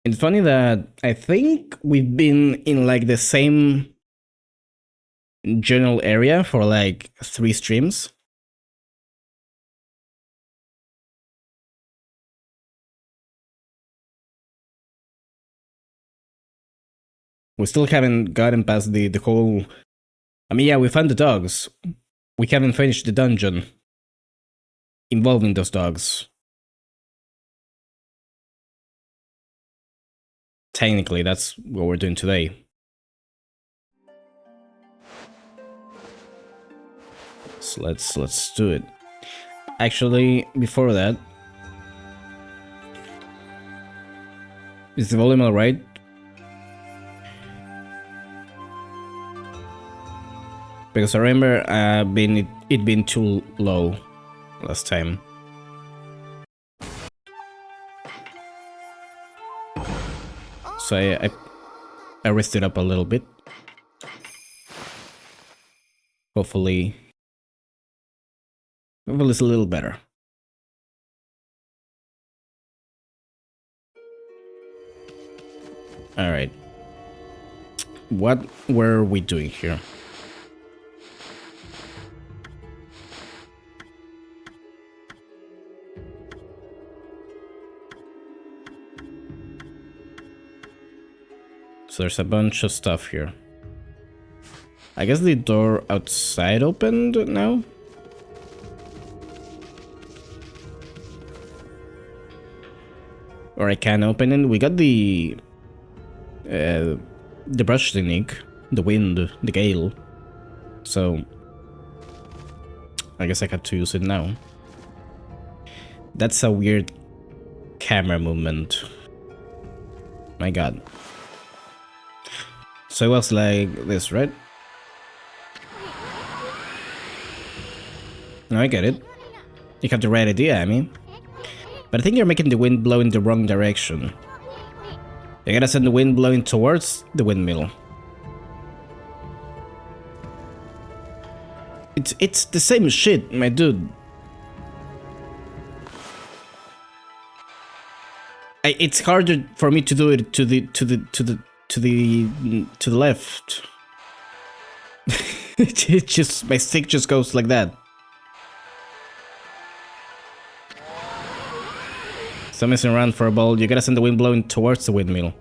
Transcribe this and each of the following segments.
It's funny that I think we've been in like the same general area for like 3 streams. We still haven't gotten past the whole. I mean, yeah, we found the dogs. We haven't finished the dungeon involving those dogs. Technically, that's what we're doing today. So let's do it. Actually, before that, is the volume alright? Because I remember it being too low last time. So I raised it up a little bit. Hopefully it's a little better. Alright. What were we doing here? So there's a bunch of stuff here. I guess the door outside opened now? Or I can open it. We got the brush technique, the wind, the gale. So I guess I got to use it now. That's a weird camera movement. My god. So it was like this, right? No, I get it. You have the right idea, I mean. But I think you're making the wind blow in the wrong direction. You gotta send the wind blowing towards the windmill. It's the same shit, my dude. It's harder for me to do it to the left. It just, my stick just goes like that. So I'm messing around for a ball. You gotta send the wind blowing towards the windmill.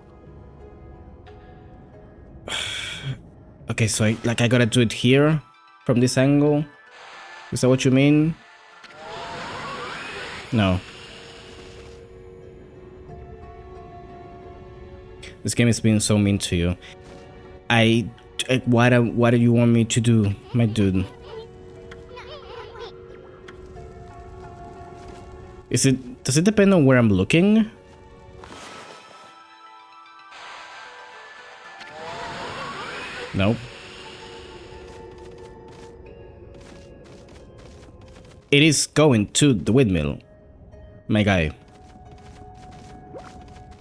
Okay, so I gotta do it here from this angle. Is that what you mean? No. This game is being so mean to you. What do you want me to do, my dude? Does it depend on where I'm looking? Nope. It is going to the windmill, my guy.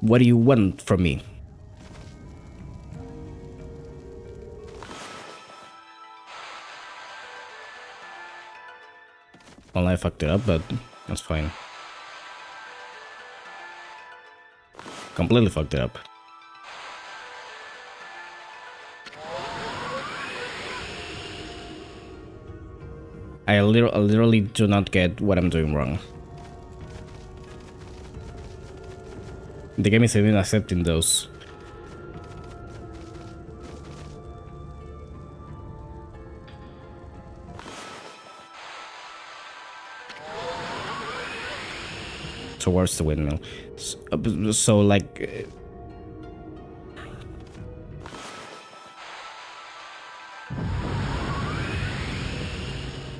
What do you want from me? Well, I fucked it up, but that's fine. Completely fucked it up. I literally do not get what I'm doing wrong. The game is even accepting those. Towards the windmill. So like...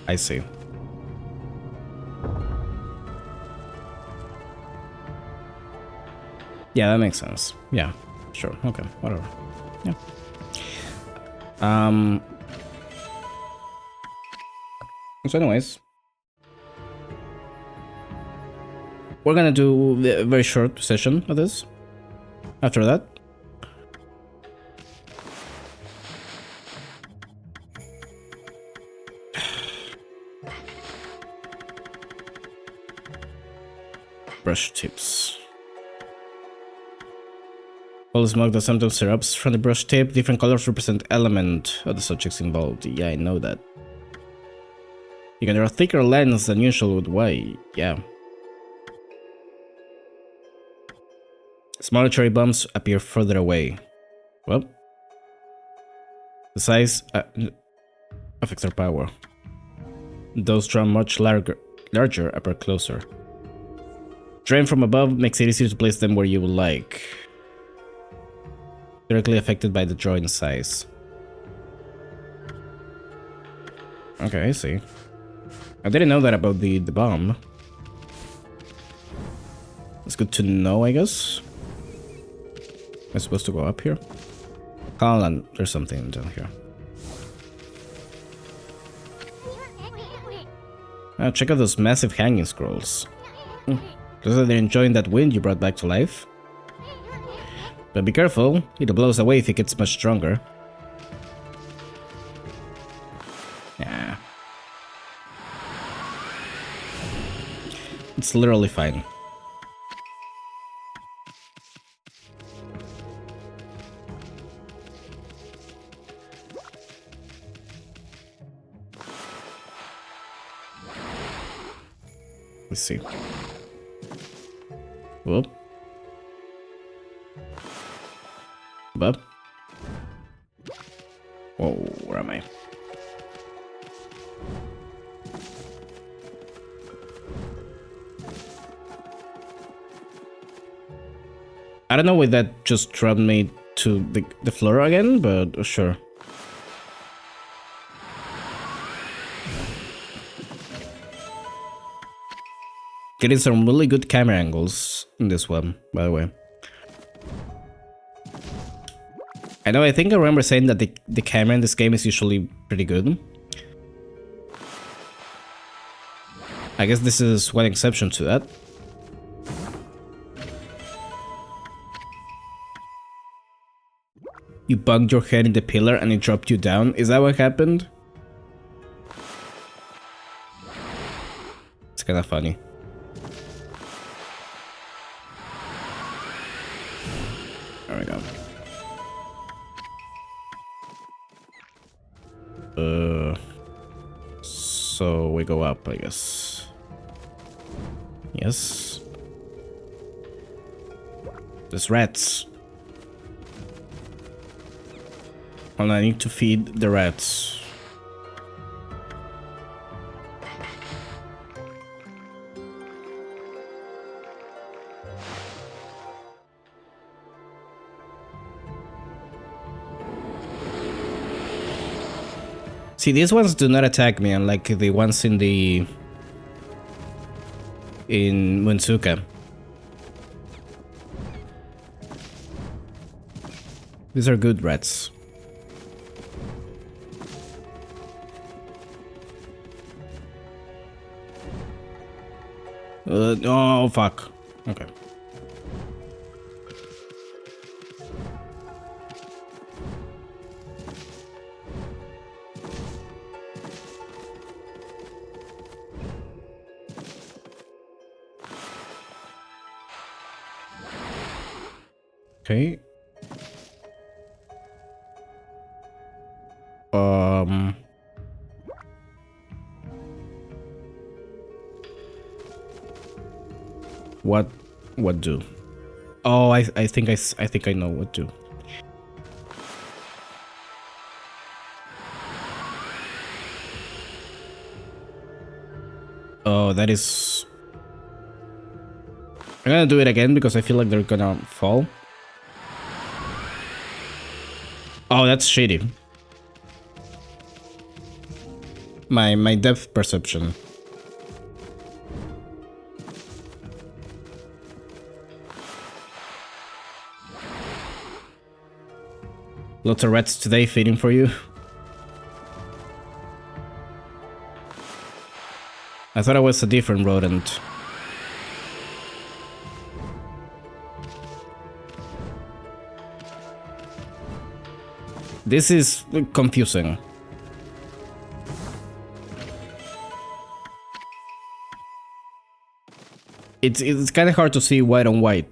I see. Yeah, that makes sense. Yeah, sure. Okay, whatever. Yeah. So anyways, we're gonna do a very short session of this. After that, brush tips. Holy smoke, the sometimes erupts from the brush tip. Different colors represent element of the subjects involved. Yeah, I know that. You can draw a thicker lens than usual with white. Yeah. Smaller cherry bombs appear further away. Well, the size affects their power. Those drawn much larger appear closer. Drawn from above makes it easier to place them where you would like. Directly affected by the drawing size. Okay, I see. I didn't know that about the bomb. It's good to know, I guess. Am I supposed to go up here? Hold on, there's something down here. Check out those massive hanging scrolls. Looks like they're enjoying that wind you brought back to life. But be careful, it blows away if it gets much stronger. Yeah. It's literally fine. Let's see. Whoop. Up. Whoa, where am I? I don't know why that just dropped me to the floor again, but sure. Getting some really good camera angles in this one, by the way. I think I remember saying that the camera in this game is usually pretty good. I guess this is one exception to that. You bumped your head in the pillar and it dropped you down. Is that what happened? It's kind of funny. There we go. So we go up, I guess. Yes. There's rats. And I need to feed the rats. See, these ones do not attack me, unlike the ones in Munsuka. These are good rats. Oh, fuck. Okay. Okay. What do? Oh, I think I know what do. Oh, that is. I'm gonna do it again because I feel like they're gonna fall. Oh, that's shitty. My depth perception. Lots of rats today feeding for you. I thought I was a different rodent. This is confusing. It's kind of hard to see white on white.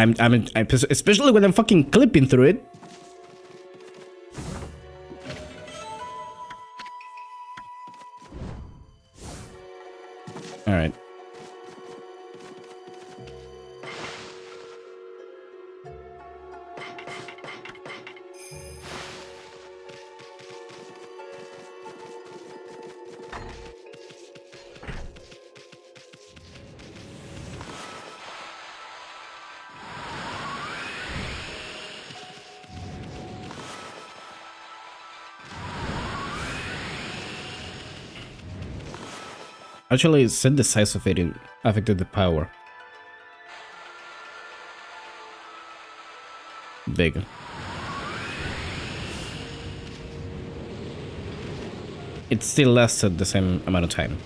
I'm especially when I'm fucking clipping through it. All right. Actually, it said the size of it affected the power. Big. It still lasted the same amount of time.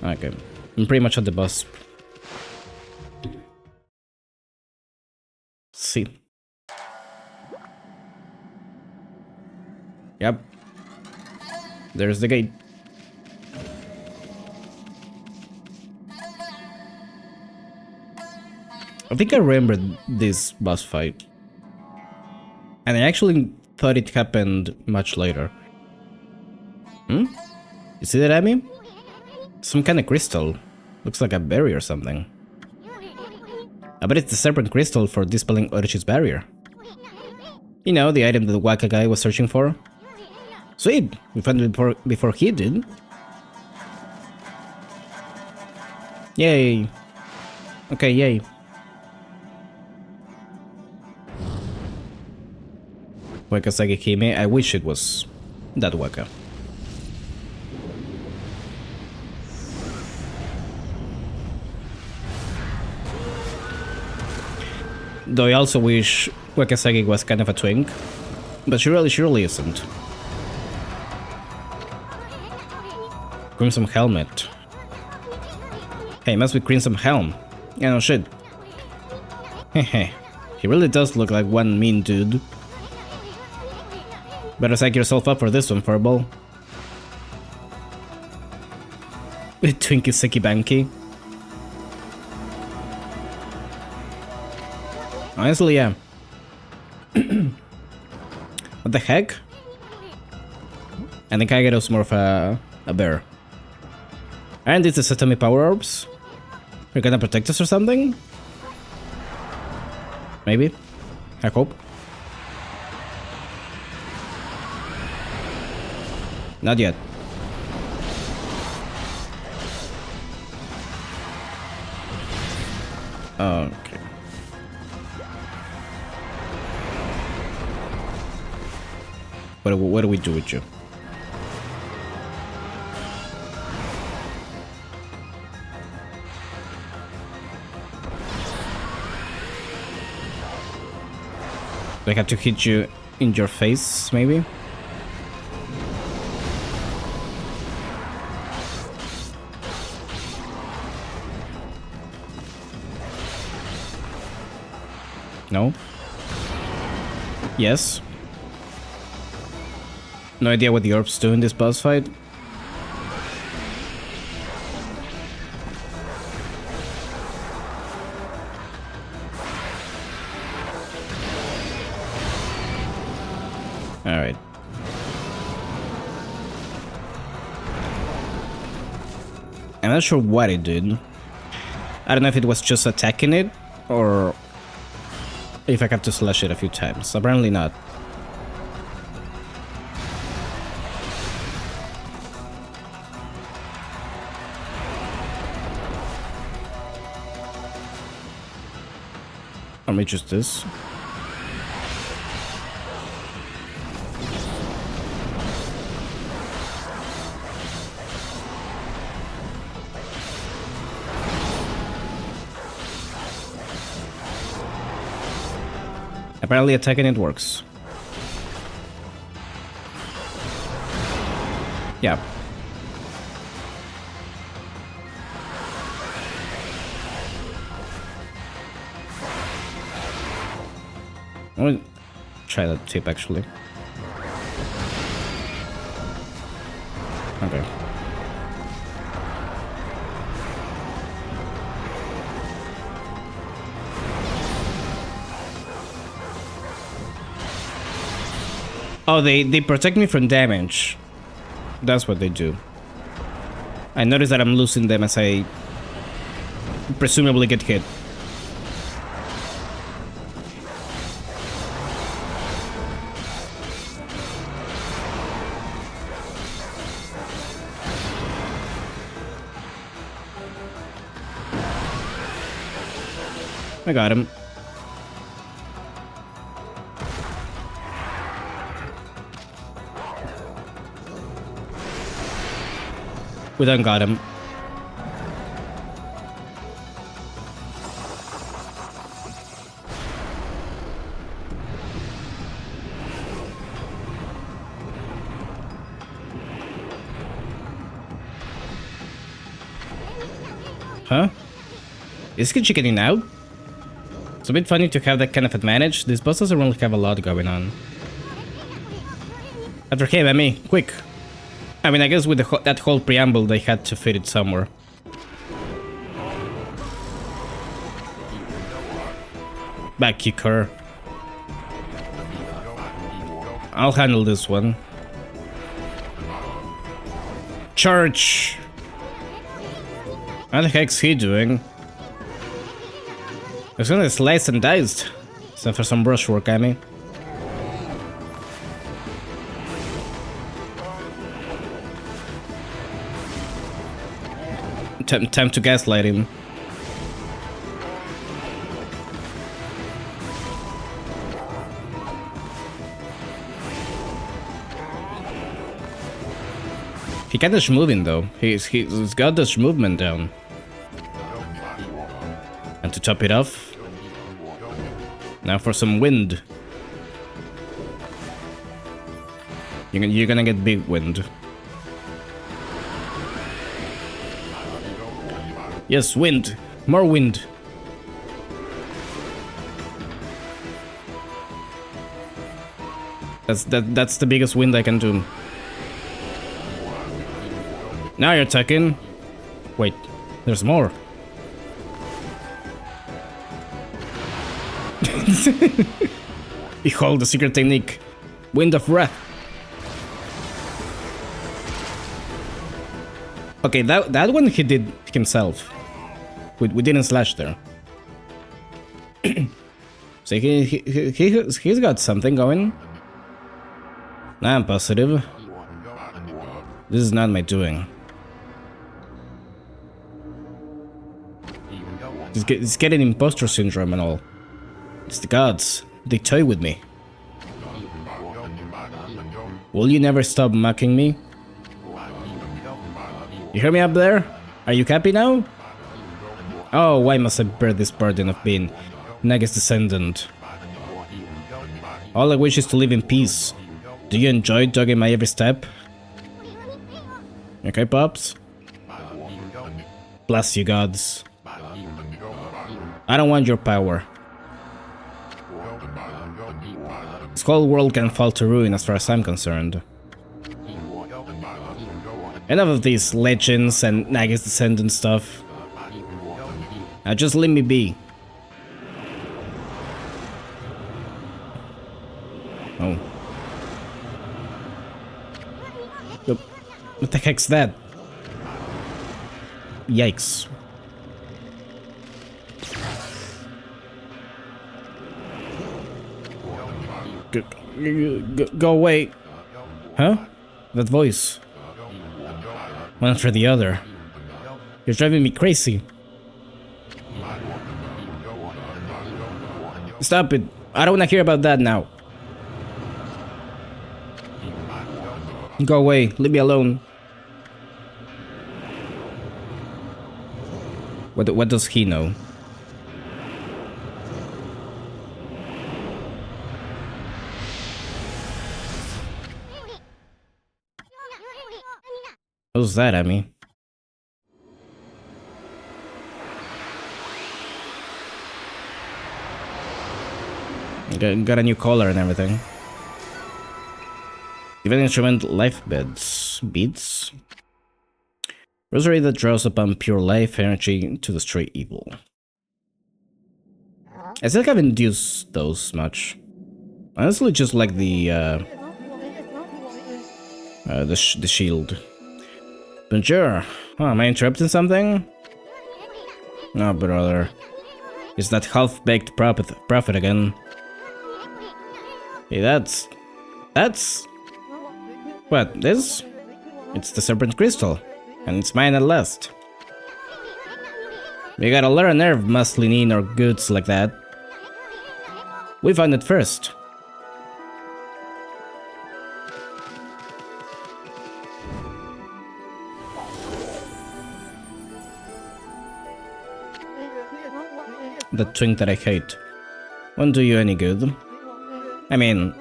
Okay. I'm pretty much at the boss. See. Yep. There's the gate. I think I remembered this boss fight. And I actually thought it happened much later. Hmm? You see that, Abby? Some kind of crystal. Looks like a berry or something. I bet it's the serpent crystal for dispelling Orochi's barrier. You know, the item that the Waka guy was searching for? Sweet! We found it before he did. Yay! Okay, yay. Wakasagi Hime, I wish it was that Waka. Though I also wish Wakasagi was kind of a twink, but she really isn't. Crimson Helmet. Hey, must be Crimson Helm. Yeah, no shit. Hehe. He really does look like one mean dude. Better psych yourself up for this one, Furball. Twinkie Seki Banky. Honestly, yeah. What the heck? I think Kagero more of a bear. And it's the Satomi power orbs? You're gonna protect us or something? Maybe? I hope. Not yet. Okay. What do we do with you? Do I have to hit you in your face, maybe? No? Yes? No idea what the orbs do in this boss fight. Alright. I'm not sure what it did. I don't know if it was just attacking it, or if I have to slash it a few times. Apparently not. Let me just this. Apparently attacking it works. Yeah. I'm gonna try that tip actually. Okay. Oh, they protect me from damage. That's what they do. I notice that I'm losing them as I presumably get hit. I got him. We done got him. Huh? Is Kichi getting out? It's a bit funny to have that kind of advantage. This boss doesn't really have a lot going on. After him, I mean, quick. I mean, I guess with that whole preamble, they had to fit it somewhere. Back kick her. I'll handle this one. Charge! What the heck's he doing? It's gonna slice and diced. Except for some brushwork, I mean. Time to gaslight him. He got this moving though. He's got this movement down. And to top it off, now for some wind. You're gonna get big wind. Yes, wind. More wind. That's the biggest wind I can do. Now you're attacking. Wait, there's more. Behold the secret technique. Wind of Wrath. Okay, that one he did himself. We didn't slash there. So he's got something going. I'm positive. This is not my doing. He's getting imposter syndrome and all. It's the gods. They toy with me. Will you never stop mocking me? You hear me up there? Are you happy now? Oh, why must I bear this burden of being Naga's descendant? All I wish is to live in peace. Do you enjoy dogging my every step? Okay, Pops? Bless you, gods. I don't want your power. This whole world can fall to ruin as far as I'm concerned. Enough of these legends and Naga's descendant stuff. Now just let me be. Oh. What the heck's that? Yikes. Go away. Huh? That voice. One after the other. You're driving me crazy. Stop it. I don't want to hear about that now. Go away. Leave me alone. What does he know? What's that, Emmy? Got a new collar and everything. Even instrument life beads. Rosary that draws upon pure life energy to destroy evil. I still haven't used those much. Honestly, just like the The shield. Bonjour. Oh, am I interrupting something? No, brother. Is that half-baked prophet again? Hey, that's... What, this? It's the Serpent Crystal. And it's mine at last. You gotta learn nerve muscling in or goods like that. We found it first. That twink that I hate. Won't do you any good. I mean,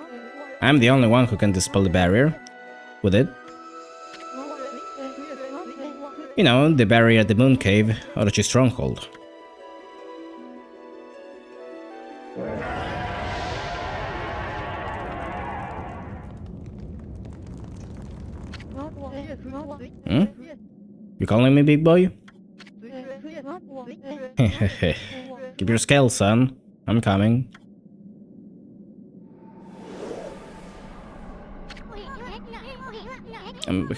I'm the only one who can dispel the barrier. Would it? You know, the barrier at the moon cave, Orochi's stronghold. Hmm? You calling me big boy? Keep your scale, son. I'm coming.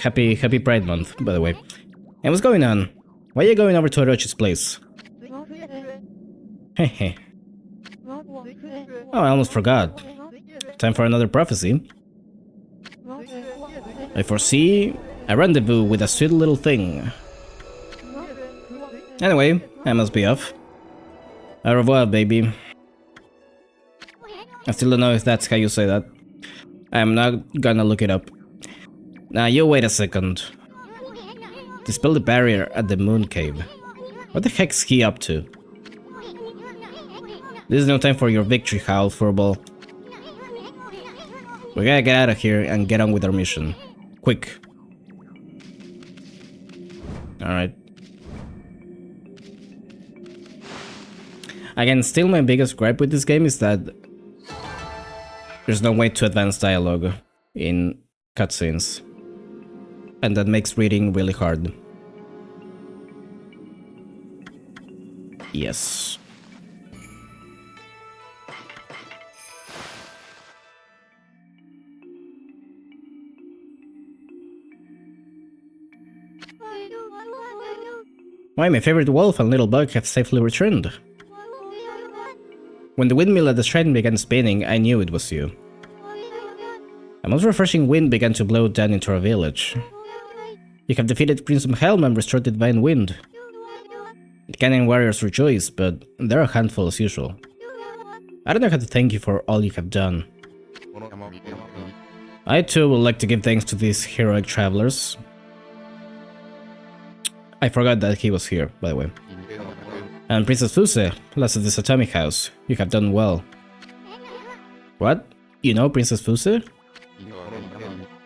Happy Pride Month, by the way. Hey, what's going on? Why are you going over to Orochi's place? Hehe. Oh, I almost forgot. Time for another prophecy. I foresee a rendezvous with a sweet little thing. Anyway, I must be off. Au revoir, baby. I still don't know if that's how you say that. I'm not gonna look it up. Now, you wait a second. Dispel the barrier at the moon cave. What the heck's he up to? This is no time for your victory howl, furball. We gotta get out of here and get on with our mission. Quick. Alright. Again, still my biggest gripe with this game is that there's no way to advance dialogue in cutscenes. And that makes reading really hard. Yes. Why, my favorite wolf and little bug have safely returned. When the windmill at the shrine began spinning, I knew it was you. A most refreshing wind began to blow down into our village. You have defeated Crimson Helm and restored the Divine Wind. The Cannon warriors rejoice, but they're a handful as usual. I don't know how to thank you for all you have done. I too would like to give thanks to these heroic travelers. I forgot that he was here, by the way. And Princess Fuse, last of this atomic house, you have done well. What? You know Princess Fuse?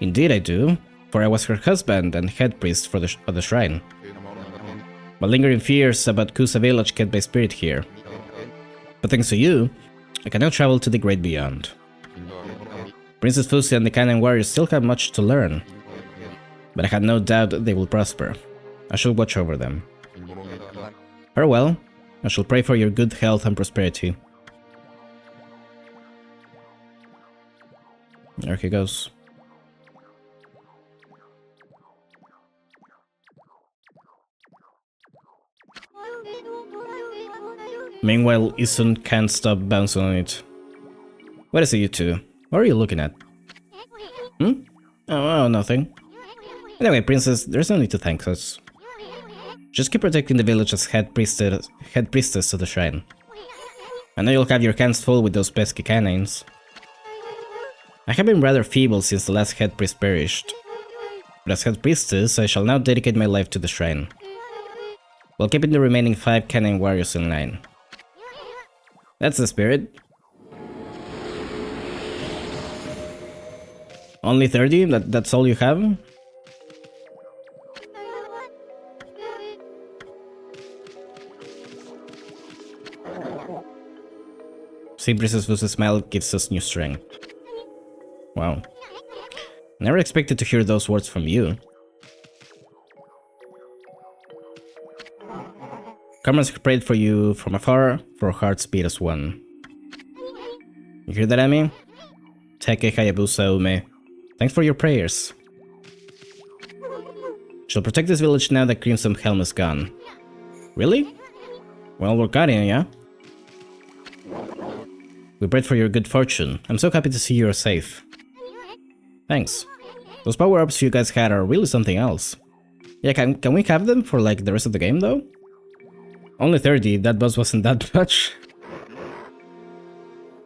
Indeed I do, for I was her husband and head priest for the shrine. But lingering fears about Kusa village kept my spirit here. But thanks to you, I can now travel to the great beyond. Princess Fuse and the Cannon warriors still have much to learn, but I had no doubt they will prosper. I shall watch over them. Farewell. I shall pray for your good health and prosperity. There he goes. Meanwhile, Isun can't stop bouncing on it. What is it, you two? What are you looking at? Hmm? Oh, nothing. Anyway, princess, there's no need to thank us. Just keep protecting the village as head priestess of the shrine. I know you'll have your hands full with those pesky cannons. I have been rather feeble since the last head priest perished. But as head priestess, I shall now dedicate my life to the shrine, while keeping the remaining 5 cannon warriors in line. That's the spirit. Only 30? That's all you have? Seeing Princess Fuse's smile gives us new strength. Wow. Never expected to hear those words from you. Carmen's prayed for you from afar, for hearts beat as one. You hear that, Emi? Teke Hayabusa Ume. Thanks for your prayers. Shall protect this village now that Crimson Helm is gone. Really? Well, we're guarding, yeah? We prayed for your good fortune. I'm so happy to see you're safe. Thanks. Those power-ups you guys had are really something else. Yeah, can we have them for like the rest of the game though? Only 30, that boss wasn't that much.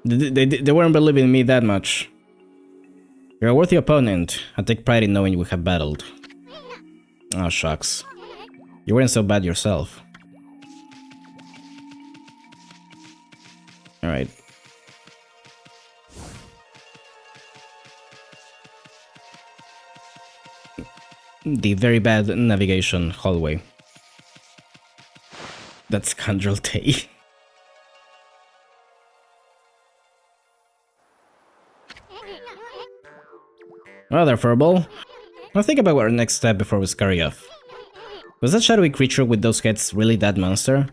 They weren't believing me that much. You're a worthy opponent. I take pride in knowing we have battled. Oh, shucks. You weren't so bad yourself. Alright. The very bad navigation hallway. That's Scoundrel Day. Well, there, Furball. Now think about our next step before we scurry off. Was that shadowy creature with those heads really that monster?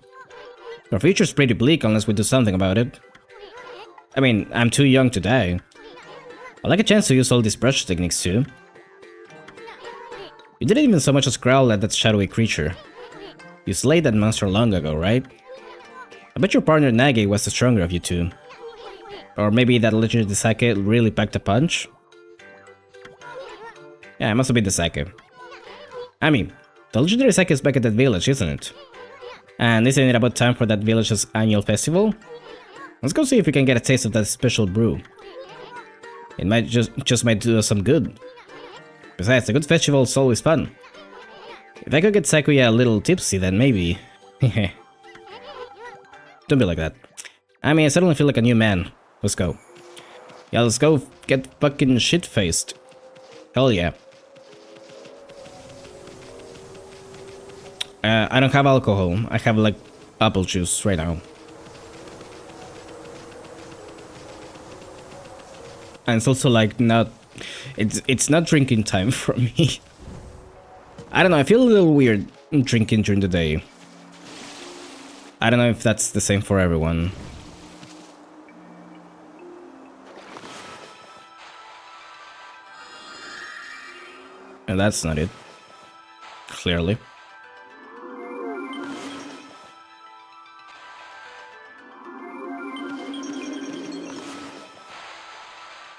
Our future's pretty bleak unless we do something about it. I mean, I'm too young to die. I'd like a chance to use all these brush techniques too. You didn't even so much as growl at that shadowy creature. You slayed that monster long ago, right? I bet your partner Nage was the stronger of you two. Or maybe that legendary sake really packed a punch? Yeah, it must have been the sake. I mean, the legendary sake is back at that village, isn't it? And isn't it about time for that village's annual festival? Let's go see if we can get a taste of that special brew. It might just might do us some good. Besides, a good festival is always fun. If I could get Sakuya a little tipsy, then maybe. Don't be like that. I mean, I suddenly feel like a new man. Let's go. Yeah, let's go get fucking shit-faced. Hell yeah. I don't have alcohol. I have like apple juice right now. And it's also like not... It's not drinking time for me. I don't know, I feel a little weird drinking during the day. I don't know if that's the same for everyone. And that's not it. Clearly.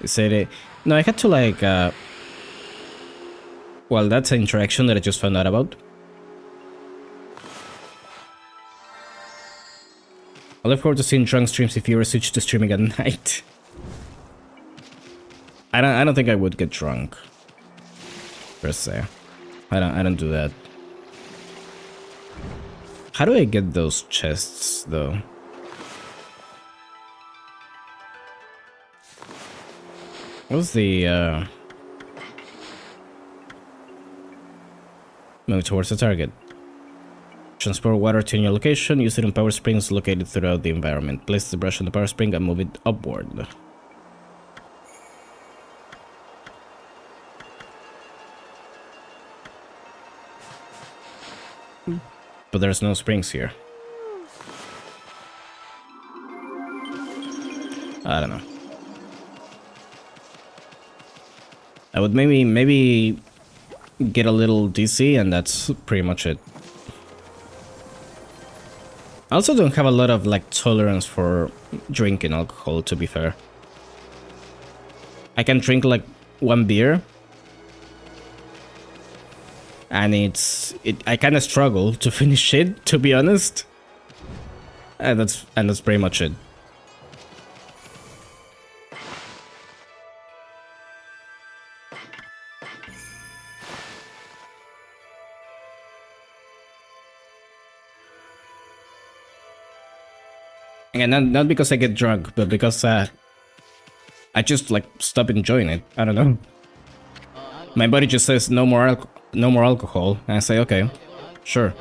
Said it. No, I had to like well, that's an interaction that I just found out about. I look forward to seeing drunk streams if you were switched to streaming at night. I don't think I would get drunk. Per se. I don't do that. How do I get those chests though? What's the move towards the target. Transport water to your location, use it in power springs located throughout the environment. Place the brush on the power spring and move it upward. But there's no springs here. I don't know. I would maybe get a little DC and that's pretty much it. I also don't have a lot of like tolerance for drinking alcohol, to be fair. I can drink like one beer and I kind of struggle to finish it, to be honest. And that's pretty much it. And not because I get drunk, but because I just like stop enjoying it. I don't know. My body just says no more alcohol, and I say okay, sure.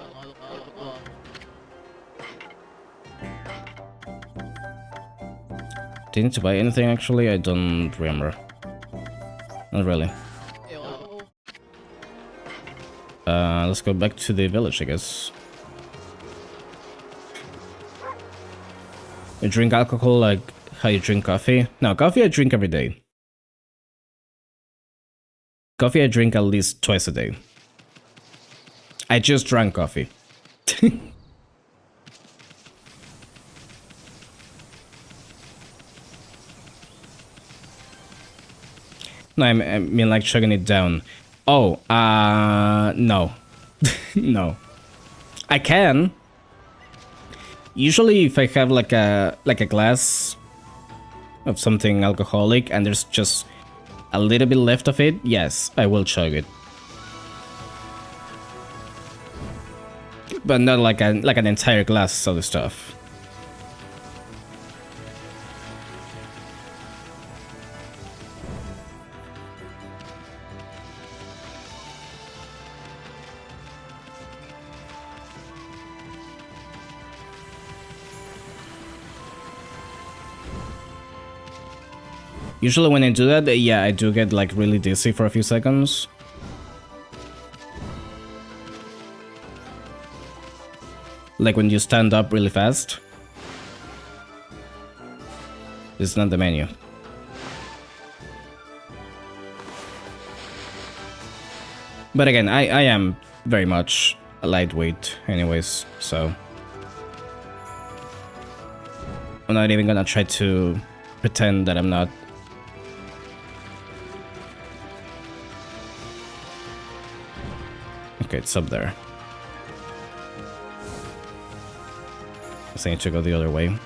Do you need to buy anything actually? I don't remember. Not really. Let's go back to the village, I guess. You drink alcohol like how you drink coffee? No, coffee I drink every day. Coffee I drink at least twice a day. I just drank coffee. No, I mean like chugging it down. Oh, no. No. I can. Usually if I have like a glass of something alcoholic and there's just a little bit left of it, yes, I will chug it. But not like an entire glass of the stuff. Usually when I do that, yeah, I do get like really dizzy for a few seconds. Like when you stand up really fast. It's not the menu. But again, I am very much a lightweight anyways, so I'm not even gonna try to pretend that I'm not. Okay, it's up there. I need to go the other way.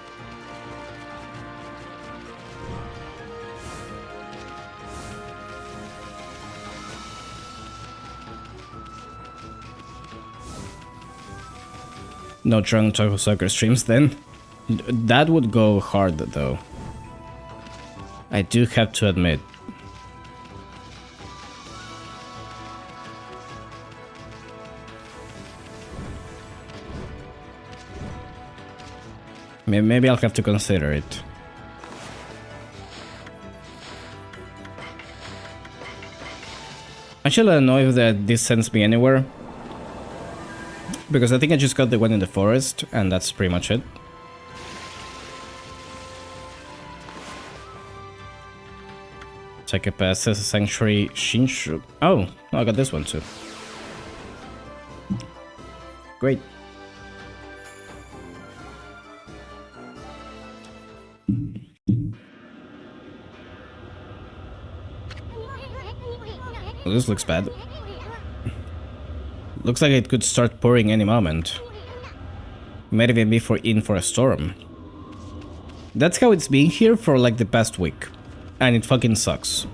No drunk taco soccer streams then? That would go hard though. I do have to admit. Maybe I'll have to consider it. Actually, I don't know if this sends me anywhere. Because I think I just got the one in the forest, and that's pretty much it. Take a pass, Sanctuary Shinshu. Oh, I got this one too. Great. Well, this looks bad. Looks like it could start pouring any moment. Might even be in for a storm. That's how it's been here for like the past week. And it fucking sucks.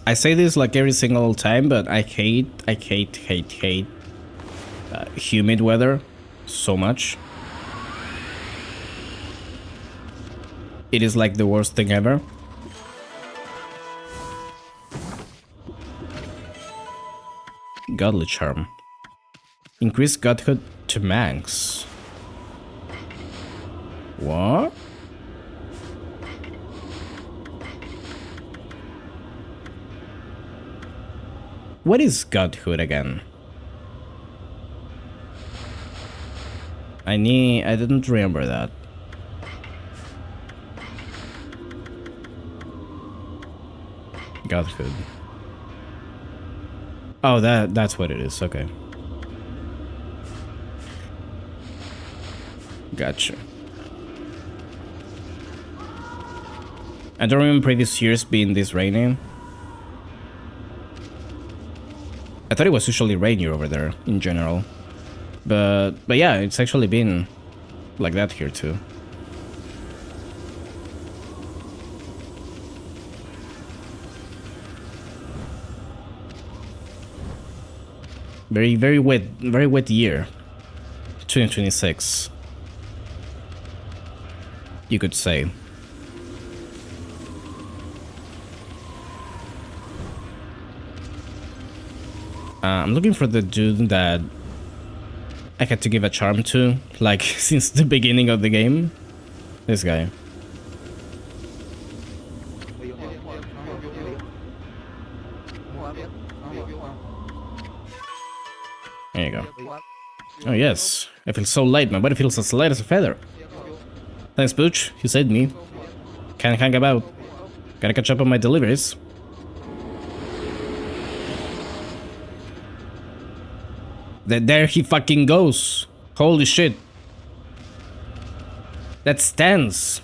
I say this like every single time, but I hate humid weather so much. It is like the worst thing ever. Godly Charm. Increase godhood to Manx. What? What is godhood again? I didn't remember that. Godhood. Oh, that's what it is. Okay. Gotcha. I don't remember previous years being this rainy. I thought it was usually rainier over there in general. But yeah, it's actually been like that here too. Very wet year. 2026. You could say. I'm looking for the dude that I had to give a charm to, like, since the beginning of the game. This guy. There you go. Oh yes, I feel so light, my body feels as light as a feather. Thanks, Pooch, you saved me. Can't hang about. Gotta catch up on my deliveries. There he fucking goes. Holy shit. That stance.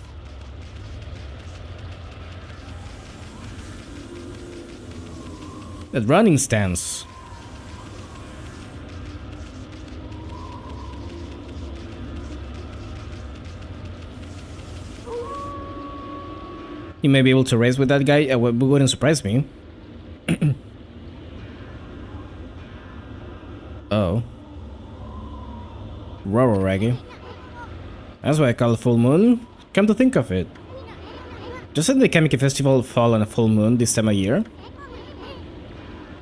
That running stance. You may be able to race with that guy. It wouldn't surprise me. Oh. Rororagi. That's why I call it full moon. Come to think of it. Doesn't the Kamiki festival fall on a full moon this time of year?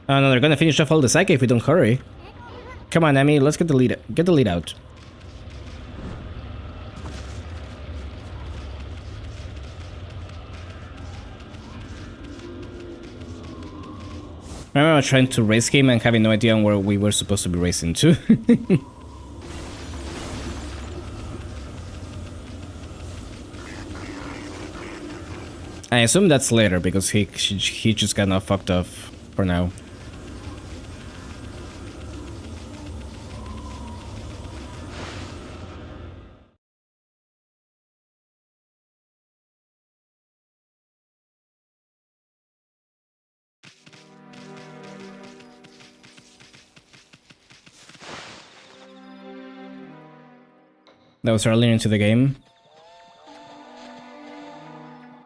Oh no, they're gonna finish off all the sake if we don't hurry. Come on, Emi, let's get the lead out. I remember trying to race game and having no idea on where we were supposed to be racing to. I assume that's later because he just got not fucked up for now. That was earlier into the game.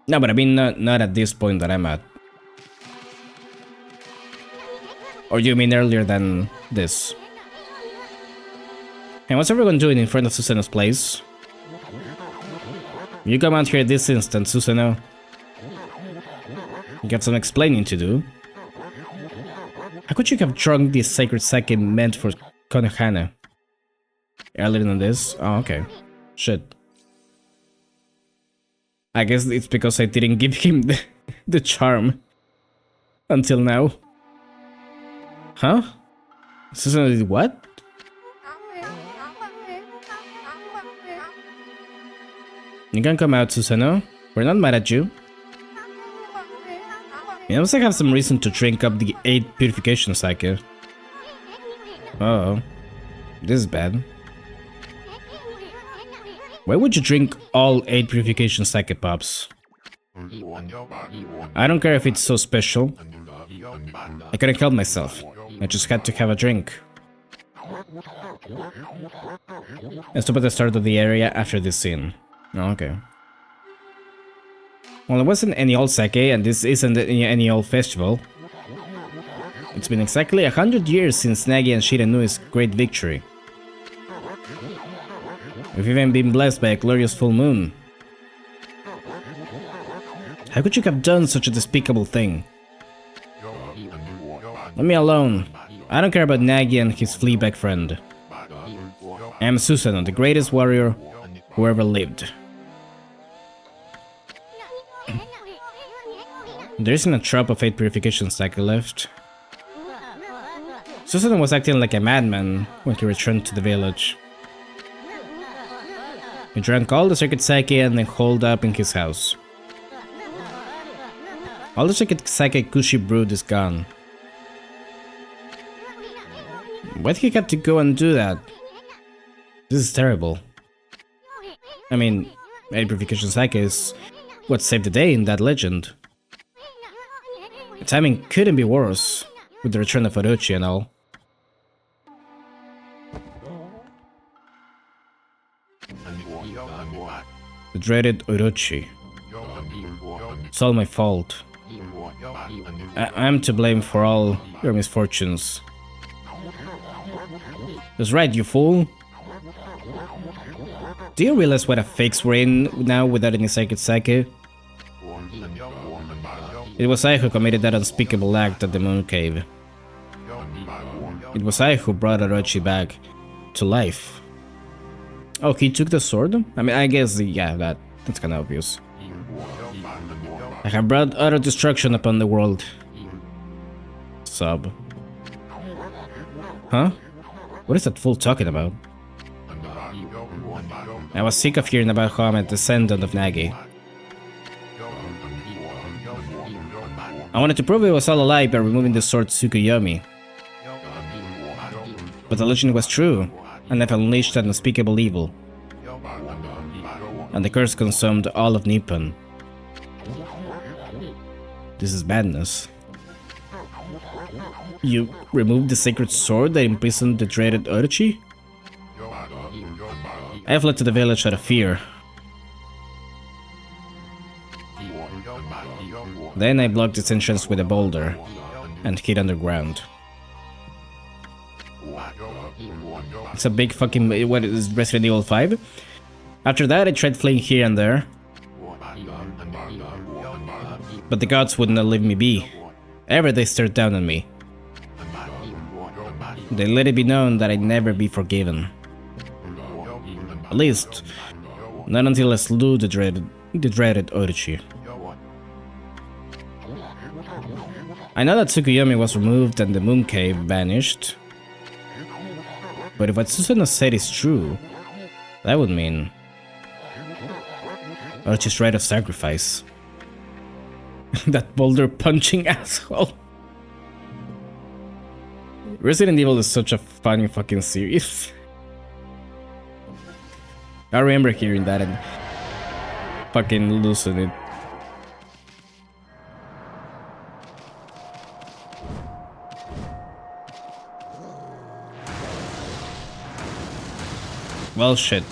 No, but I mean not at this point that I'm at. Or you mean earlier than this? And what's everyone doing in front of Susanoo's place? You come out here this instant, Susanoo. You got some explaining to do. How could you have drunk this sacred sake meant for Konohana? Earlier than this? Oh, okay. Shit. I guess it's because I didn't give him the charm. Until now. Huh? Susanoo did what? You can come out, Susanoo. We're not mad at you. You also have some reason to drink up the 8 purification sake. Uh-oh. This is bad. Why would you drink all 8 purification sake pops? I don't care if it's so special. I couldn't help myself. I just had to have a drink. I stop at the start of the area after this scene. Oh, okay. Well, it wasn't any old sake, and this isn't any old festival. It's been exactly 100 years since Nagi and Shiranui's great victory. We've even been blessed by a glorious full moon. How could you have done such a despicable thing? Let me alone. I don't care about Nagi and his fleabag friend. I am Susanoo, the greatest warrior who ever lived. There isn't a drop of 8 purification sake left. Susanoo was acting like a madman when he returned to the village. He drank all the sacred sake and then holed up in his house. All the sacred sake Kushi brewed is gone. Why'd he have to go and do that? This is terrible. I mean, 8 purification sake is what saved the day in that legend. The timing couldn't be worse, with the return of Orochi and all. The dreaded Orochi. It's all my fault. I'm to blame for all your misfortunes. That's right, you fool. Do you realize what a fix we're in now without any sacred sake? It was I who committed that unspeakable act at the Moon Cave. It was I who brought Orochi back to life. Oh, he took the sword? I mean, I guess, yeah, that's kinda obvious. I have brought utter destruction upon the world. Sob. Huh? What is that fool talking about? I was sick of hearing about how I'm a descendant of Nagi. I wanted to prove it was all a lie by removing the sword Tsukuyomi. But the legend was true, and I've unleashed an unspeakable evil. And the curse consumed all of Nippon. This is madness. You removed the sacred sword that imprisoned the dreaded Orochi? I fled to the village out of fear. Then I blocked its entrance with a boulder and hid underground. It's a big fucking... what is Resident Evil 5? After that I tried fleeing here and there. But the gods would not leave me be. Ever they stared down on me. They let it be known that I'd never be forgiven. At least, not until I slew the dreaded Orochi. I know that Tsukuyomi was removed and the moon cave vanished. But if what Susanoo said is true, that would mean Orochi's rite of sacrifice. That boulder punching asshole. Resident Evil is such a funny fucking series. I remember hearing that and fucking losing it. Well, shit.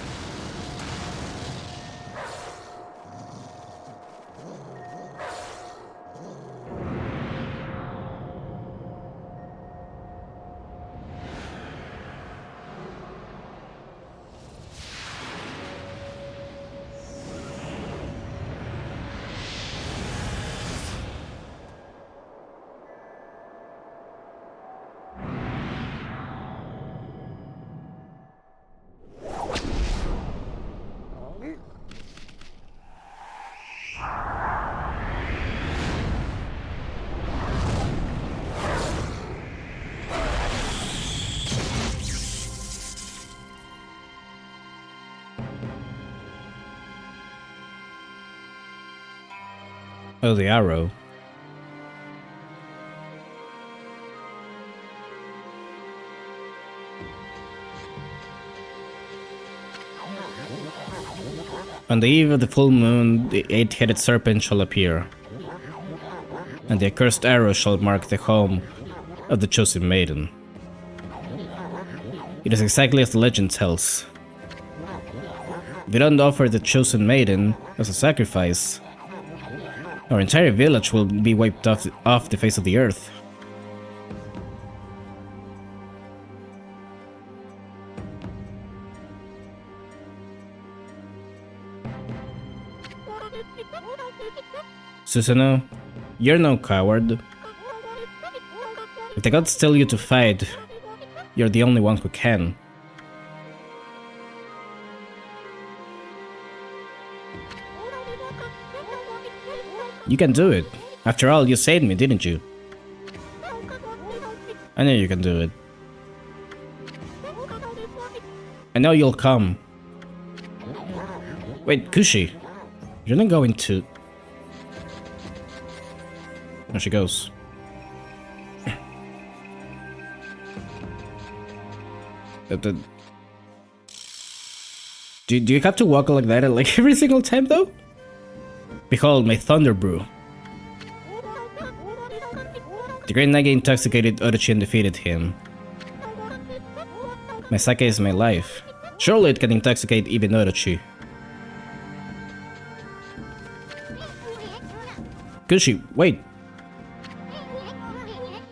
Oh, the arrow. On the eve of the full moon, the eight-headed serpent shall appear, and the accursed arrow shall mark the home of the chosen maiden. It is exactly as the legend tells. If we don't offer the chosen maiden as a sacrifice, our entire village will be wiped off the face of the earth. Susanoo, you're no coward. If the gods tell you to fight, you're the only one who can. You can do it. After all, you saved me, didn't you? I know you can do it. I know you'll come. Wait, Kushi. You're not going to... There she goes. Do you have to walk like that like every single time though? Behold my thunder brew. The great Nage intoxicated Orochi and defeated him. My sake is my life. Surely it can intoxicate even Orochi. Kushi, wait.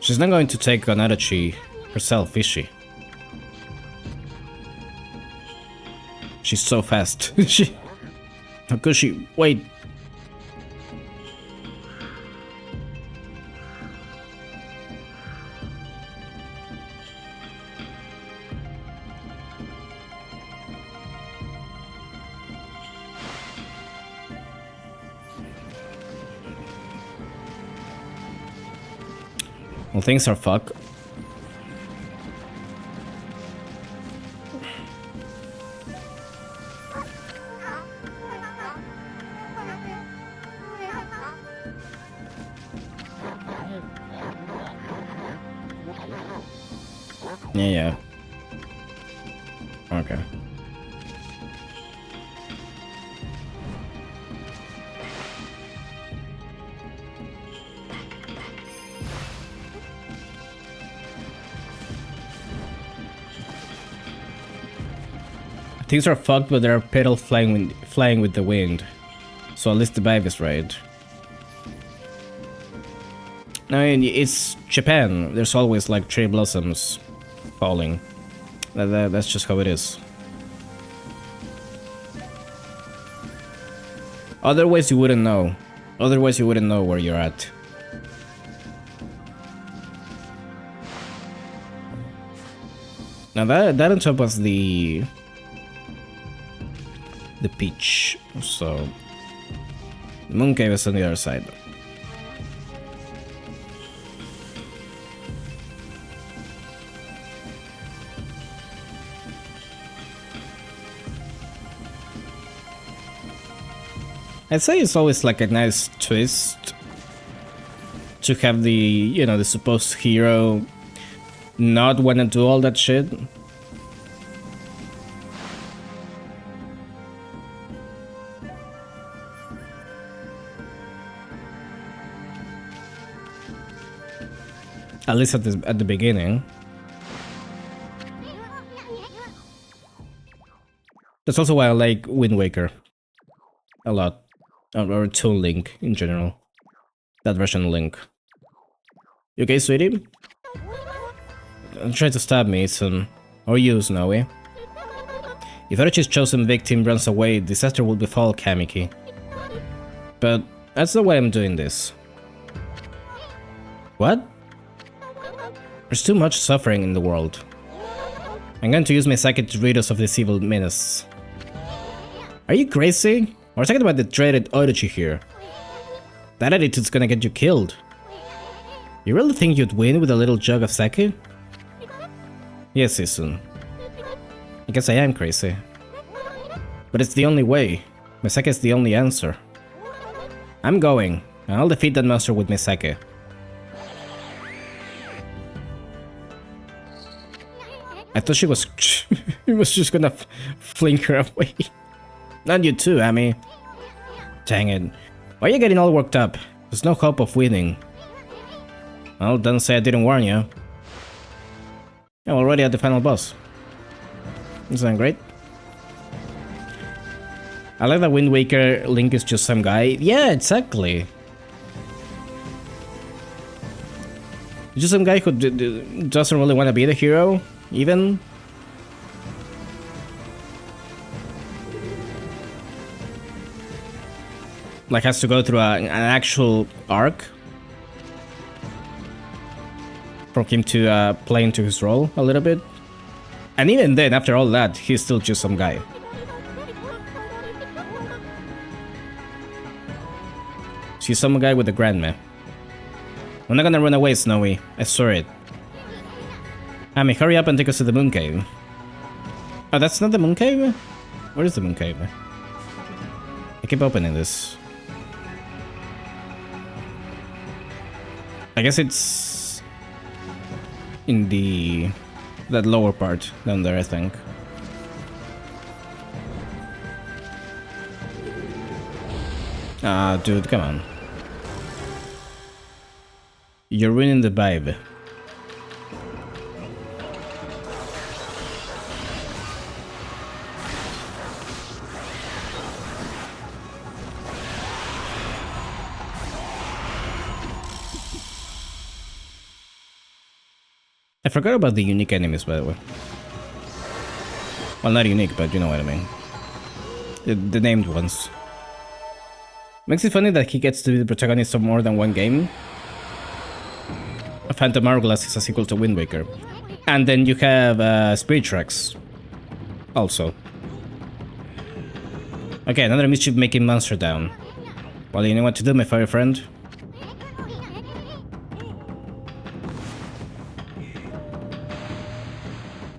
She's not going to take on Orochi herself, is she? She's so fast. Kushi, wait. Well, things are fucked. Yeah. Okay. Things are fucked, but there are petals flying with the wind. So at least the vibe is right. I mean, it's Japan. There's always like cherry blossoms falling. That's just how it is. Otherwise you wouldn't know. Otherwise you wouldn't know where you're at. Now that on top was the peach. So the moon cave is on the other side. I'd say it's always like a nice twist to have the, you know, the supposed hero not want to do all that shit. At least at the beginning. That's also why I like Wind Waker a lot. Or Toon Link in general. That version of Link. You okay, sweetie? Don't try to stab me, son. Or you, Snowy. If Orochi's chosen victim runs away, disaster will befall Kamiki. But that's not why I'm doing this. What? There's too much suffering in the world. I'm going to use my psychic to rid us of this evil menace. Are you crazy? We're talking about the dreaded Orochi here. That attitude's gonna get you killed. You really think you'd win with a little jug of sake? Yes, Isun. I guess I am crazy. But it's the only way. My sake is the only answer. I'm going, and I'll defeat that monster with my sake. I thought she was just gonna fling her away. Not you too, Amy. Dang it. Why are you getting all worked up? There's no hope of winning. Well, don't say I didn't warn you. I'm already at the final boss. Isn't that great? I like that Wind Waker Link is just some guy. Yeah, exactly. Just some guy who doesn't really want to be the hero, even. Like has to go through an actual arc for him to play into his role a little bit. And even then, after all that, he's still just some guy. She's some guy with a grandma. I'm not gonna run away, Snowy. I saw it. Amy, hurry up and take us to the moon cave. Oh, that's not the moon cave? Where is the moon cave? I keep opening this. I guess it's in that lower part down there, I think. Ah, dude, come on. You're ruining the vibe. I forgot about the unique enemies, by the way. Well, not unique, but you know what I mean. The named ones. Makes it funny that he gets to be the protagonist of more than one game. Phantom Hourglass is a sequel to Wind Waker. And then you have Spirit Tracks. Also. Okay, another mischief-making monster down. Well, you know what to do, my fire friend.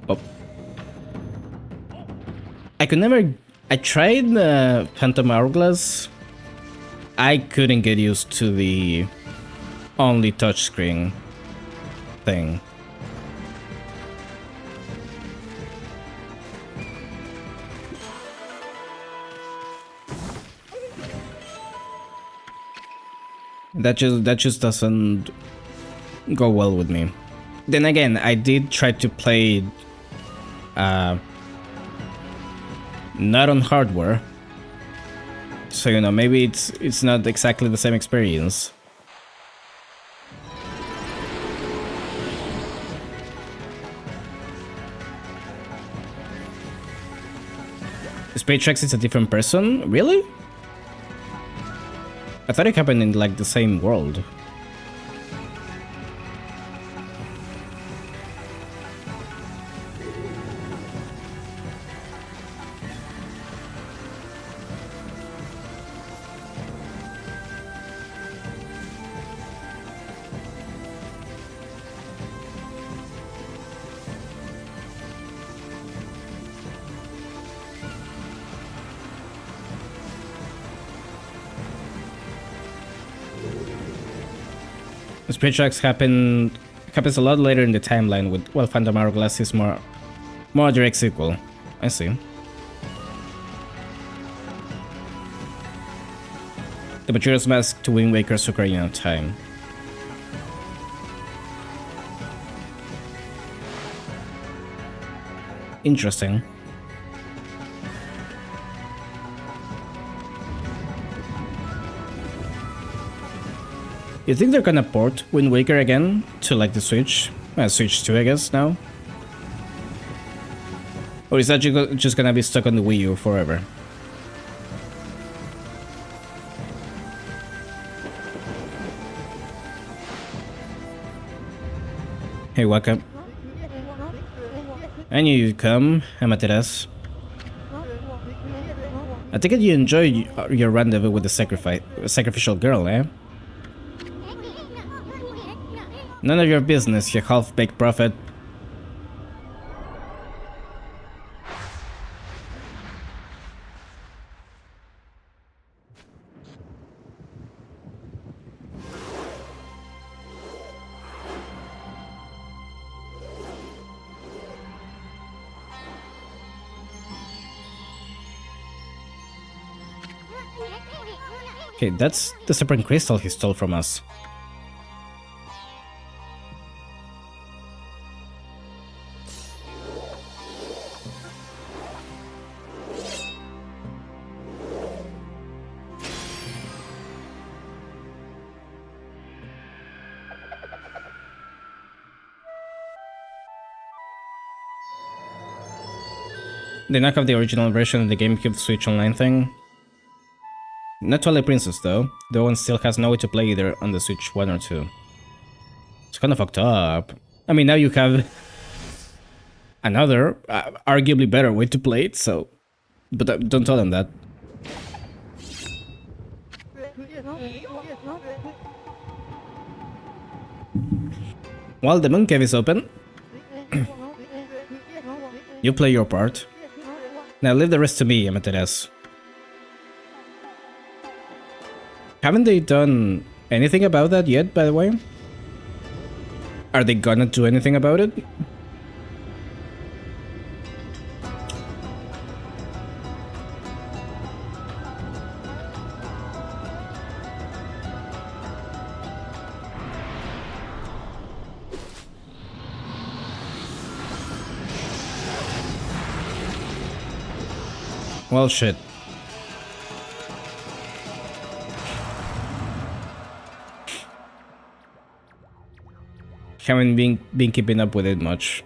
Oh. I tried Phantom Hourglass. I couldn't get used to the only touchscreen thing. That just doesn't go well with me. Then again, I did try to play not on hardware, so you know, maybe it's not exactly the same experience. Spaytrax is a different person? Really? I thought it happened in like the same world. Spaytrax happens a lot later in the timeline with, well, Phantom Hourglass is more a direct sequel. I see. The Majora's Mask to Wind Waker's Ocarina of Time. Interesting. You think they're gonna port Wind Waker again to like the Switch? Switch 2, I guess, now? Or is that just gonna be stuck on the Wii U forever? Hey, welcome. I knew you'd come, Amaterasu. I take it you enjoy your rendezvous with the sacrificial girl, eh? None of your business, you half-baked prophet. Okay, that's the Serpent Crystal he stole from us. They knock off the original version of the GameCube Switch Online thing. Not Twilight Princess though, the one still has no way to play either on the Switch 1 or 2. It's kinda fucked up. I mean, now you have another, arguably better way to play it, so... But don't tell them that. While the moon cave is open, you play your part. Now leave the rest to me, Amaterasu. Haven't they done anything about that yet, by the way? Are they gonna do anything about it? Well, shit. Haven't been keeping up with it much.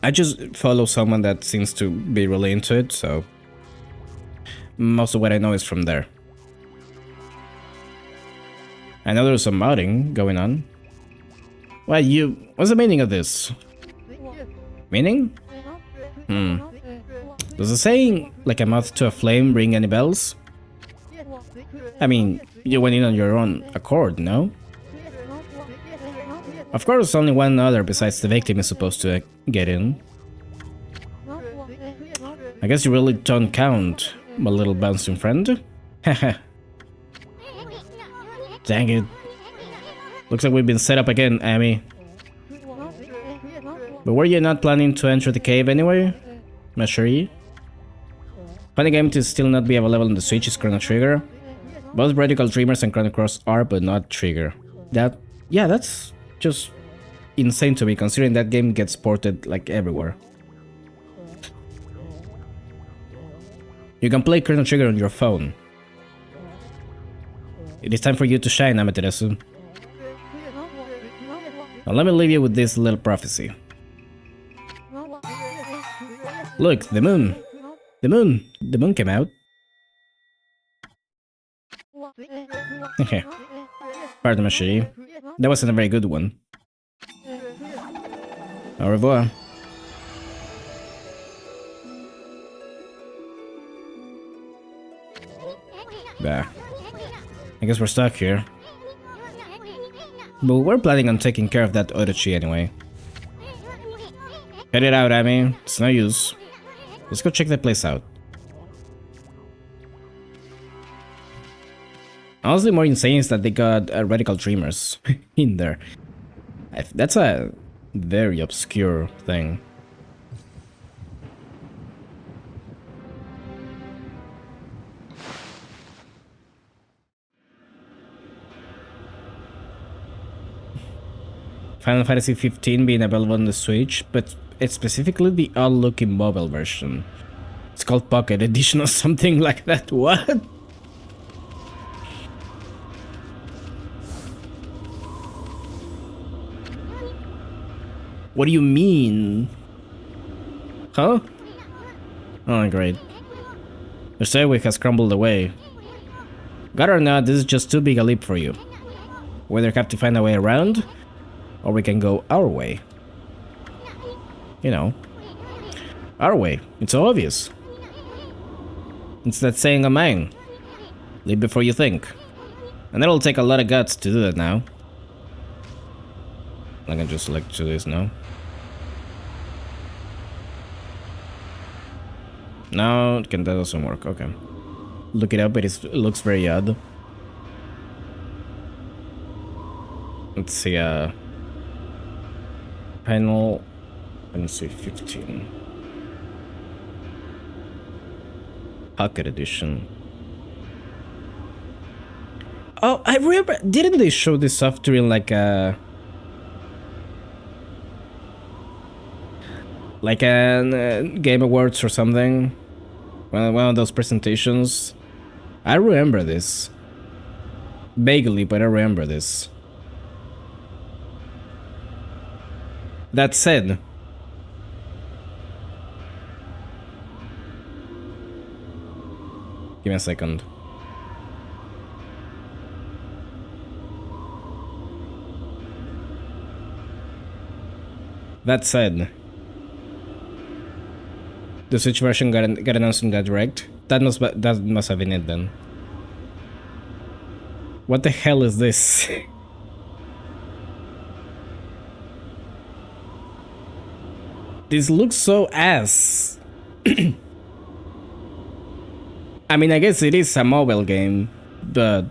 I just follow someone that seems to be really into it, so most of what I know is from there. I know there's some modding going on. What's the meaning of this? Meaning? Does the saying, like a moth to a flame, ring any bells? I mean, you went in on your own accord, no? Of course, only one other besides the victim is supposed to get in. I guess you really don't count, my little bouncing friend. Haha. Dang it. Looks like we've been set up again, Amy. But were you not planning to enter the cave anyway, Mashiri? Funny game to still not be available on the Switch is Chrono Trigger. Both Radical Dreamers and Chrono Cross are, but not Trigger. Yeah, that's just insane to me, considering that game gets ported like everywhere. You can play Chrono Trigger on your phone. It is time for you to shine, Amaterasu. Now let me leave you with this little prophecy. Look, the moon! The moon! The moon came out. Pardon my chérie. That wasn't a very good one. Au revoir. Bah. I guess we're stuck here. But we're planning on taking care of that Orochi anyway. Cut it out, Amy. It's no use. Let's go check that place out. Honestly, more insane is that they got Radical Dreamers in there. That's a very obscure thing. Final Fantasy 15 being available on the Switch, but it's specifically the odd-looking mobile version. It's called Pocket Edition or something like that. What? What do you mean? Huh? Oh, great. The stairway has crumbled away. God or not, this is just too big a leap for you. We either have to find a way around, or we can go our way. You know. Our way. It's so obvious. It's that saying of mine. Leap before you think. And it'll take a lot of guts to do that now. I can just select to this now. No, that doesn't work. Okay. Look it up, it looks very odd. Let's see, panel, let me see, 15. Pocket Edition. Oh, I remember, didn't they show this stuff during like a Game Awards or something? One of those presentations. I remember this. Vaguely, but I remember this. That said, give me a second. That said, the Switch version got announced and got direct. That must have been it then. What the hell is this? This looks so ass. I mean, I guess it is a mobile game, but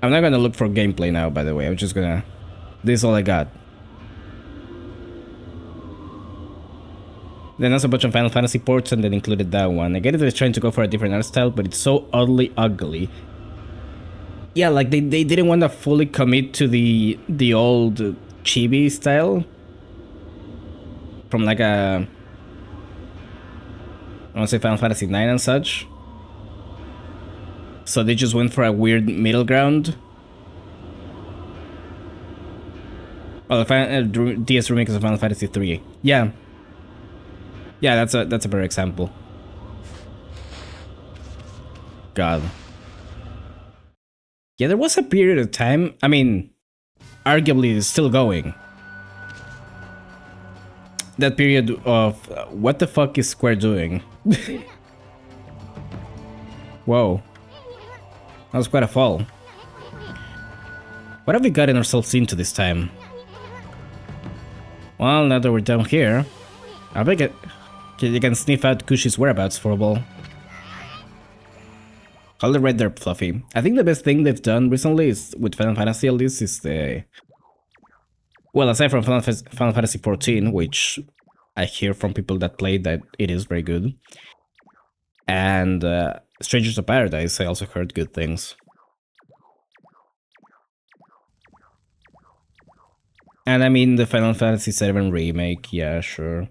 I'm not gonna look for gameplay now, by the way. I'm just gonna... This is all I got. Then also a bunch of Final Fantasy ports and then included that one. I get it, they're trying to go for a different art style, but it's so oddly ugly. Yeah, like they didn't want to fully commit to the old chibi style. From like a... I want to say Final Fantasy 9 and such. So they just went for a weird middle ground. Oh, the DS remake of Final Fantasy 3. Yeah. Yeah, that's a better example. God. Yeah, there was a period of time, I mean, arguably it's still going. That period of, what the fuck is Square doing? Whoa. That was quite a fall. What have we gotten ourselves into this time? Well, now that we're down here, I bet you can sniff out Kushi's whereabouts for a while. Hold it right there, Fluffy. I think the best thing they've done recently is, with Final Fantasy at least, is the Well, aside from Final Fantasy XIV, which I hear from people that play that it is very good, and Strangers of Paradise, I also heard good things. And I mean, the Final Fantasy VII remake, yeah, sure.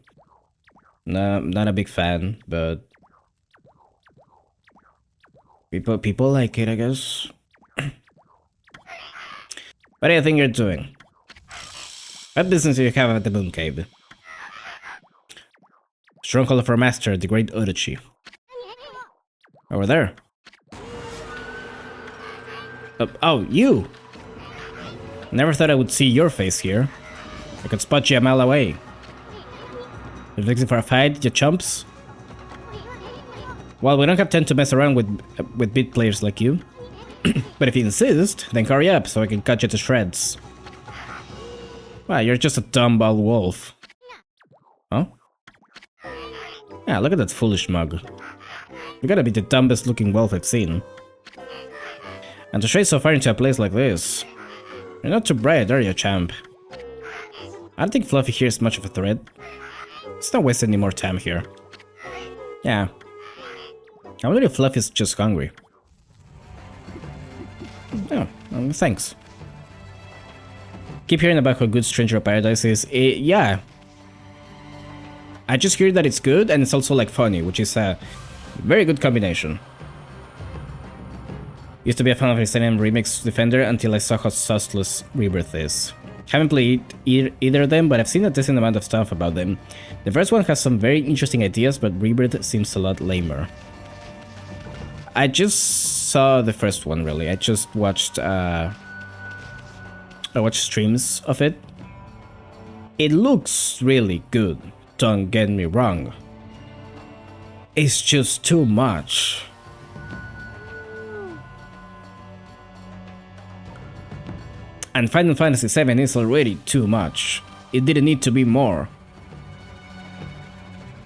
No, not a big fan, but people like it, I guess. What do you think you're doing? What business do you have at the Moon Cave? Stronghold of our master, the great Orochi. Over there. Oh, you! Never thought I would see your face here. I could spot you a mile away. You're fixing for a fight, you chumps? Well, we don't have time to mess around with big players like you. But if you insist, then hurry up so I can cut you to shreds. Wow, you're just a dumb bald wolf. Huh? Yeah, look at that foolish mug. You gotta be the dumbest looking wolf I've seen. And to stray so far into a place like this. You're not too bright, are you, champ? I don't think Fluffy here is much of a threat. Let's not waste any more time here. Yeah. I wonder if Fluffy's just hungry. Oh, thanks. Keep hearing about how good Stranger of Paradise is. Yeah. I just hear that it's good and it's also like funny, which is a very good combination. Used to be a fan of Resident Evil Remix Defender until I saw how sauceless Rebirth is. Haven't played either of them, but I've seen a decent amount of stuff about them. The first one has some very interesting ideas, but Rebirth seems a lot lamer. I just saw the first one, really. I just watched streams of it. It looks really good, don't get me wrong. It's just too much. And Final Fantasy VII is already too much. It didn't need to be more.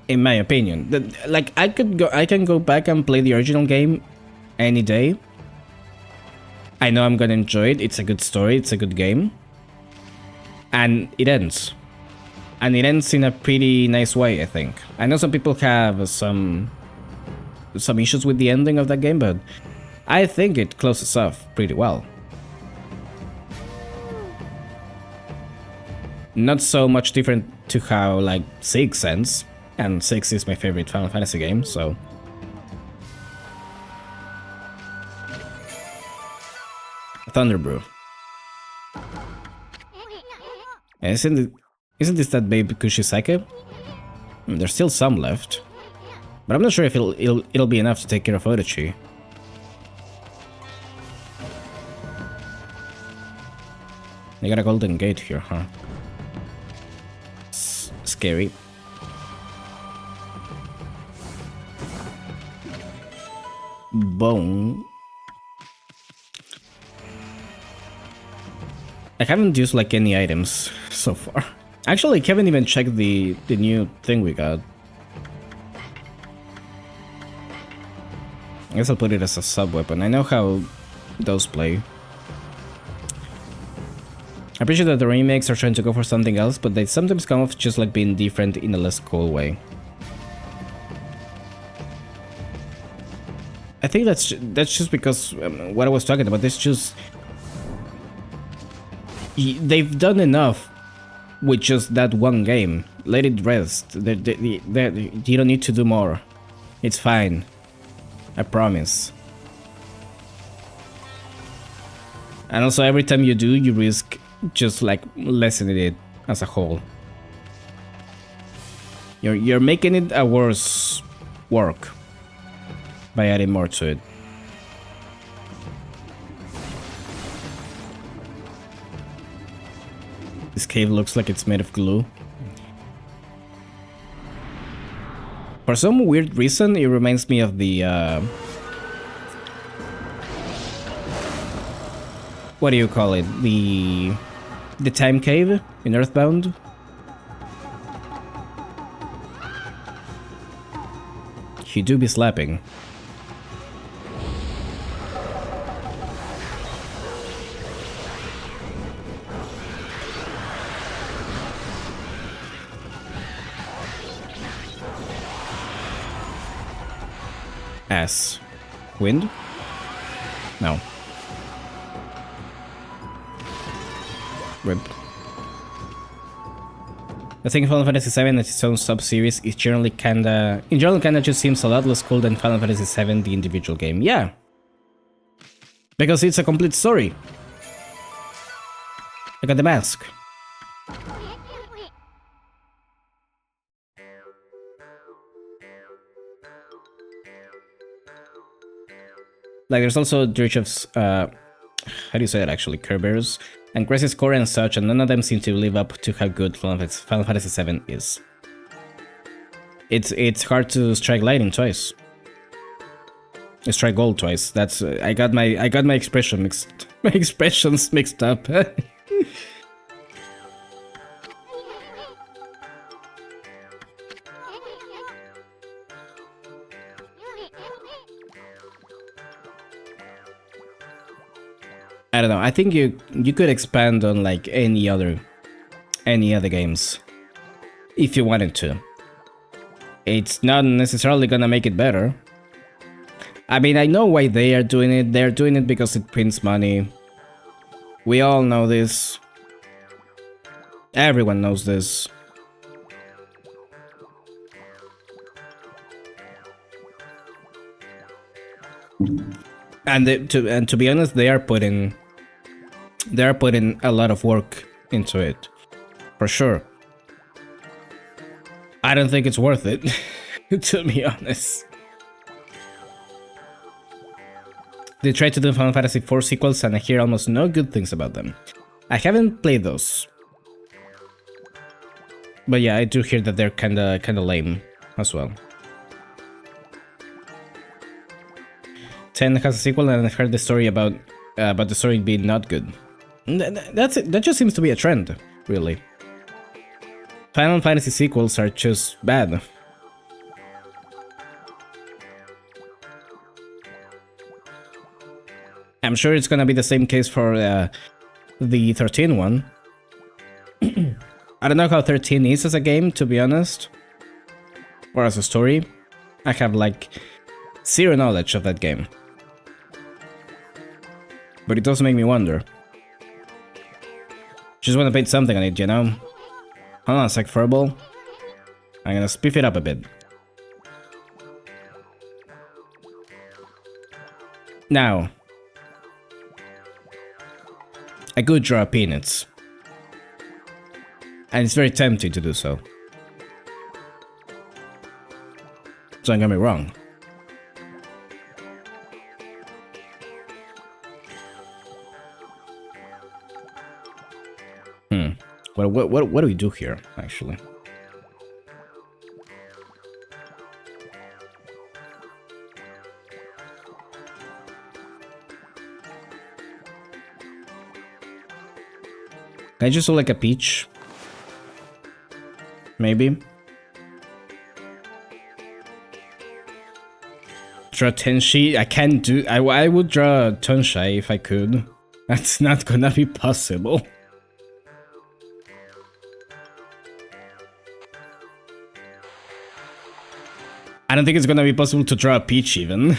In my opinion. Like, I can go back and play the original game any day. I know I'm gonna enjoy it. It's a good story, it's a good game. And it ends. And it ends in a pretty nice way, I think. I know some people have some issues with the ending of that game, but I think it closes off pretty well. Not so much different to how, like, 6 ends. And 6 is my favorite Final Fantasy game, so... Thunder Brew. Isn't this that baby Kushisake? There's still some left. But I'm not sure if it'll be enough to take care of Orochi. You got a golden gate here, huh? Scary. Bone. I haven't used like any items so far. Actually, I haven't even checked the new thing we got. I guess I'll put it as a sub weapon. I know how those play. I appreciate that the remakes are trying to go for something else, but they sometimes come off just like being different in a less cool way. I think that's just because what I was talking about. It's just they've done enough with just that one game. Let it rest. You don't need to do more. It's fine. I promise. And also, every time you do, you risk just like lessening it as a whole. You're making it a worse work by adding more to it. This cave looks like it's made of glue. For some weird reason, it reminds me of the what do you call it? The time cave in Earthbound. He do be slapping. Ass. Wind? No. Rip. I think Final Fantasy VII as its own sub-series is generally kinda just seems a lot less cool than Final Fantasy VII, the individual game. Yeah. Because it's a complete story. Look at the mask. Like, there's also Drishev's, how do you say it actually? Kerberos and Crisis Core and such, and none of them seem to live up to how good Final Fantasy VII is. It's hard to strike lightning twice. Strike gold twice. That's I got my expression mixed my expressions mixed up. I don't know. I think you could expand on like any other games if you wanted to. It's not necessarily gonna make it better. I mean, I know why they are doing it. They're doing it because it prints money. We all know this. Everyone knows this. And to be honest, they are putting a lot of work into it, for sure. I don't think it's worth it, to be honest. They tried to do Final Fantasy IV sequels, and I hear almost no good things about them. I haven't played those, but yeah, I do hear that they're kinda lame as well. 10 has a sequel, and I've heard the story about the story being not good. That just seems to be a trend, really. Final Fantasy sequels are just bad. I'm sure it's gonna be the same case for the 13 one. I don't know how 13 is as a game, to be honest. Or as a story. I have like zero knowledge of that game. But it does make me wonder. Just want to paint something on it, you know? Hold on a sec, Furball. I'm gonna spiff it up a bit. Now, I could draw peanuts. And it's very tempting to do so. Don't get me wrong. What do we do here, actually? Can I just do like a peach? Maybe? Draw Tenshi? I can't do... I would draw Tonshai if I could. That's not gonna be possible. I don't think it's gonna be possible to draw a peach even.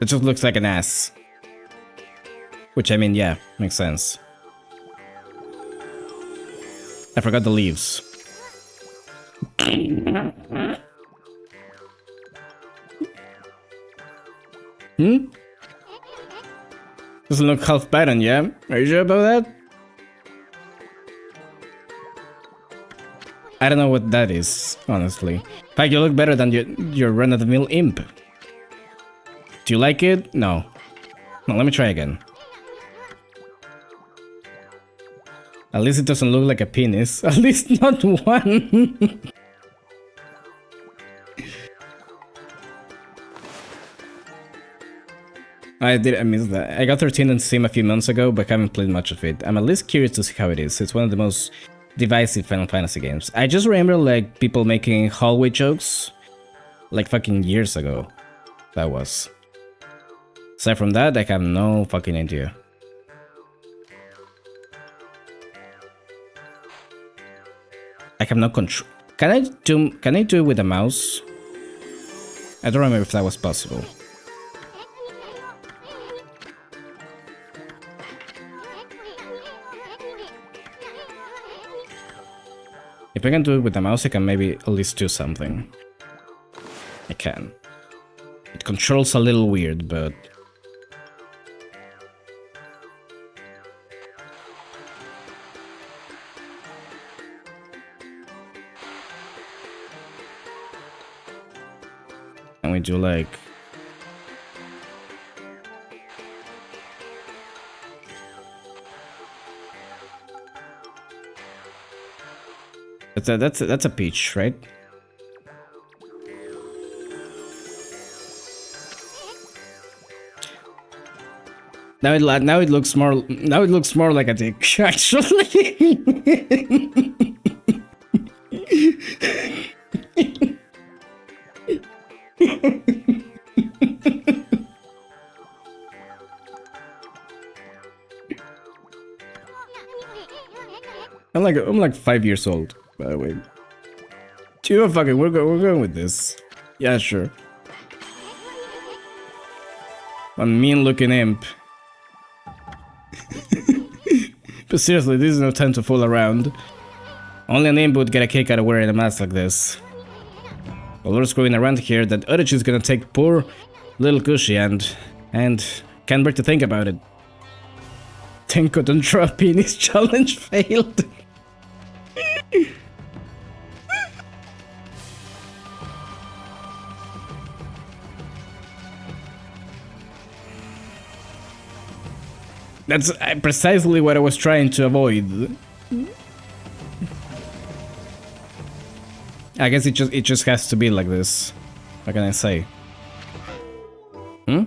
It just looks like an ass. Which, I mean, yeah, makes sense. I forgot the leaves. Doesn't look half bad on, yeah? Are you sure about that? I don't know what that is, honestly. In fact, you look better than your run-of-the-mill imp. Do you like it? No. No, let me try again. At least it doesn't look like a penis. At least not one. I miss that. I got 13 on Steam a few months ago, but haven't played much of it. I'm at least curious to see how it is. It's one of the most divisive Final Fantasy games. I just remember like people making hallway jokes like fucking years ago. That was. Aside from that, I have no fucking idea. I have no control. Can I do it with a mouse? I don't remember if that was possible. If I can do it with the mouse, I can maybe at least do something. I can. It controls a little weird, but... And we do like... That's a peach, right? Now it looks more like a dick, actually. I'm like 5 years old, by the way. We're going with this. Yeah, sure. A mean looking imp. But seriously, this is no time to fool around. Only an imp would get a kick out of wearing a mask like this. While we're screwing around here, that Udachi's gonna take poor little Kushi and can't bear to think about it. Tenko don't draw a penis challenge failed. That's precisely what I was trying to avoid. I guess it just has to be like this. What can I say? Hmm?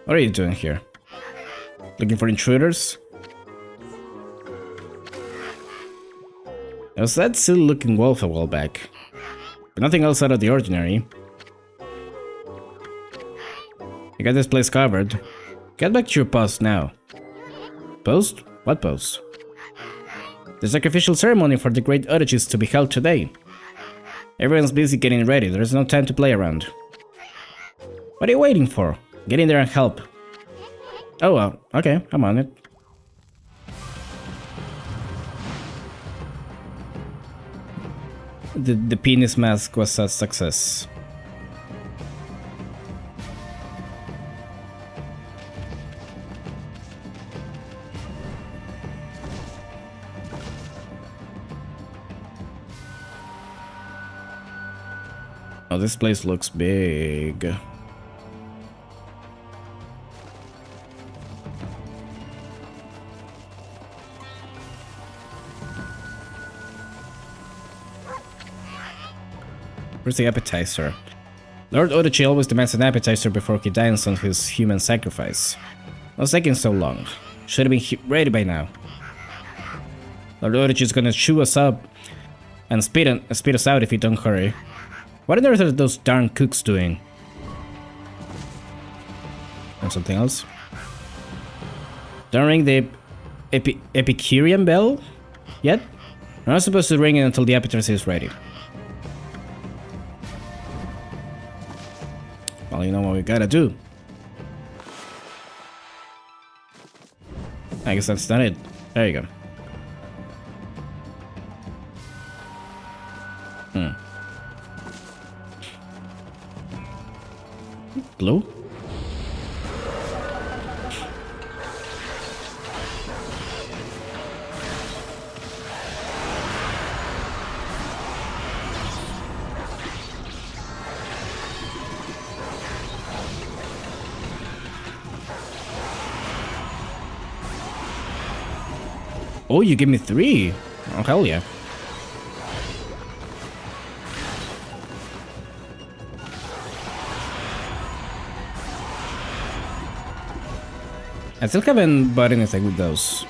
What are you doing here? Looking for intruders? There was that silly looking wolf a while back. But nothing else out of the ordinary. You got this place covered. Get back to your post now. Post? What post? The sacrificial ceremony for the great Udachi is to be held today. Everyone's busy getting ready, there's no time to play around. What are you waiting for? Get in there and help. Oh well, okay, I'm on it. The penis mask was a success. Oh, this place looks big. Where's the appetizer? Lord Udachi always demands an appetizer before he dines on his human sacrifice. What's taking so long? Should have been ready by now. Lord Udachi is gonna chew us up and spit us out if we don't hurry. What on earth are those darn cooks doing? And something else? Don't ring the Epicurean bell yet? We're not supposed to ring it until the appetizer is ready. Well, you know what we gotta do. I guess that's not it. There you go. Glue? Oh, you give me 3. Oh, hell yeah. I still haven't bought anything with those.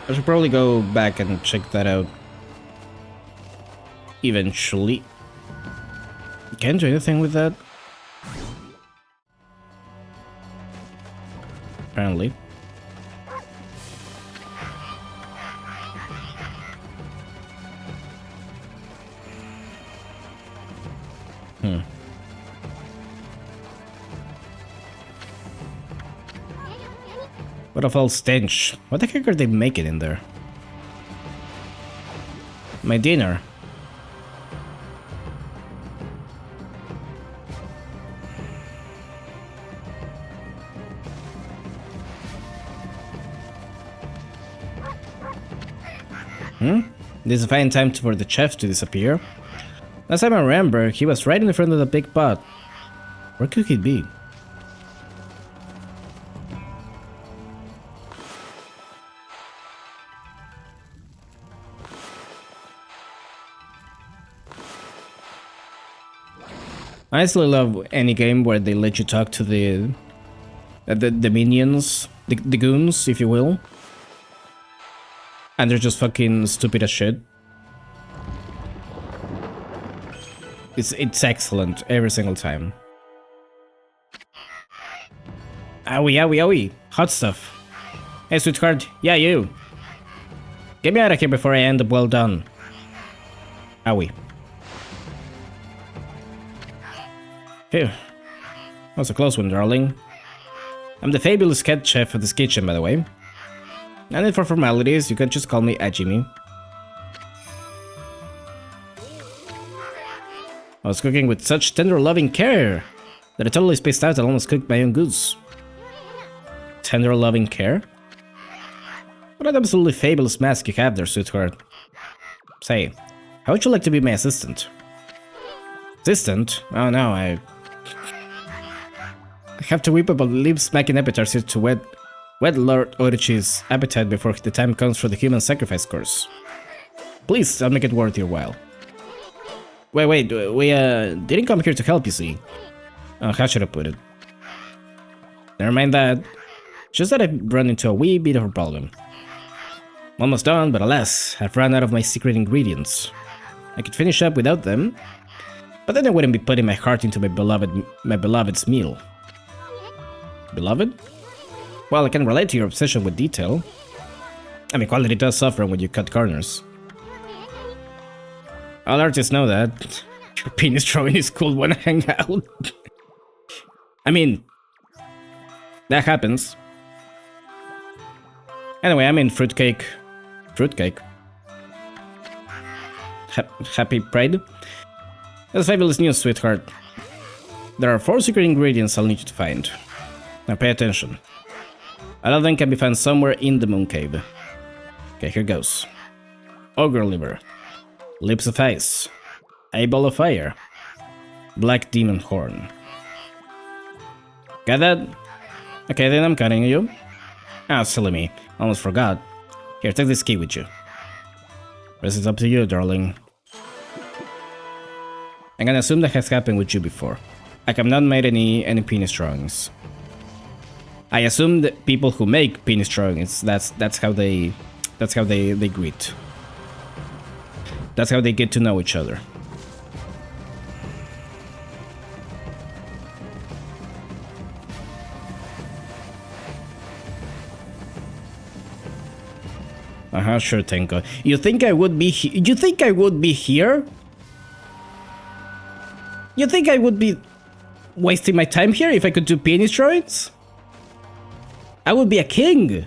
I should probably go back and check that out eventually. Can't do anything with that. apparently. What a foul stench. What the heck are they making in there? My dinner. This is a fine time for the chef to disappear. Last time I remember, he was right in front of the big pot. Where could he be? I still love any game where they let you talk to the minions, the goons, if you will. And they're just fucking stupid as shit. It's excellent every single time. Owie, owie, owie. Hot stuff. Hey, sweetheart. Yeah, you. Get me out of here before I end up well done. Owie. Phew. That was a close one, darling. I'm the fabulous head chef of this kitchen, by the way. And for formalities, you can just call me Ajimi. I was cooking with such tender loving care that I totally spaced out and almost cooked my own goose. Tender loving care? What an absolutely fabulous mask you have there, sweetheart. Say, how would you like to be my assistant? Assistant? Oh no, I have to whip up a lip-smacking appetite here to whet Lord Orochi's appetite before the time comes for the human sacrifice course. Please, I'll make it worth your while. Wait, we didn't come here to help, you see. How should I put it? Never mind that. Just that I've run into a wee bit of a problem. Almost done, but alas, I've run out of my secret ingredients. I could finish up without them, but then I wouldn't be putting my heart into my beloved's meal. Beloved? Well, I can relate to your obsession with detail. I mean, quality does suffer when you cut corners. All artists know that. Your penis throwing is cool when I hang out. I mean, that happens. Anyway, I mean fruitcake. Fruitcake. Happy Pride? That's fabulous news, sweetheart. There are 4 secret ingredients I'll need you to find. Now pay attention. All of them can be found somewhere in the moon cave. Okay, here goes. Ogre liver. Lips of ice. Eyeball of fire. Black demon horn. Got that? Okay, then I'm cutting you. Ah, silly me. Almost forgot. Here, take this key with you. Rest is up to you, darling. I'm gonna assume that has happened with you before. I have not made any penis drawings. I assume that people who make penis drawings, that's how they greet. That's how they get to know each other. Sure, Tenko. You think I would be here? You think I would be here? You think I would be wasting my time here if I could do penis drawings? I would be a king.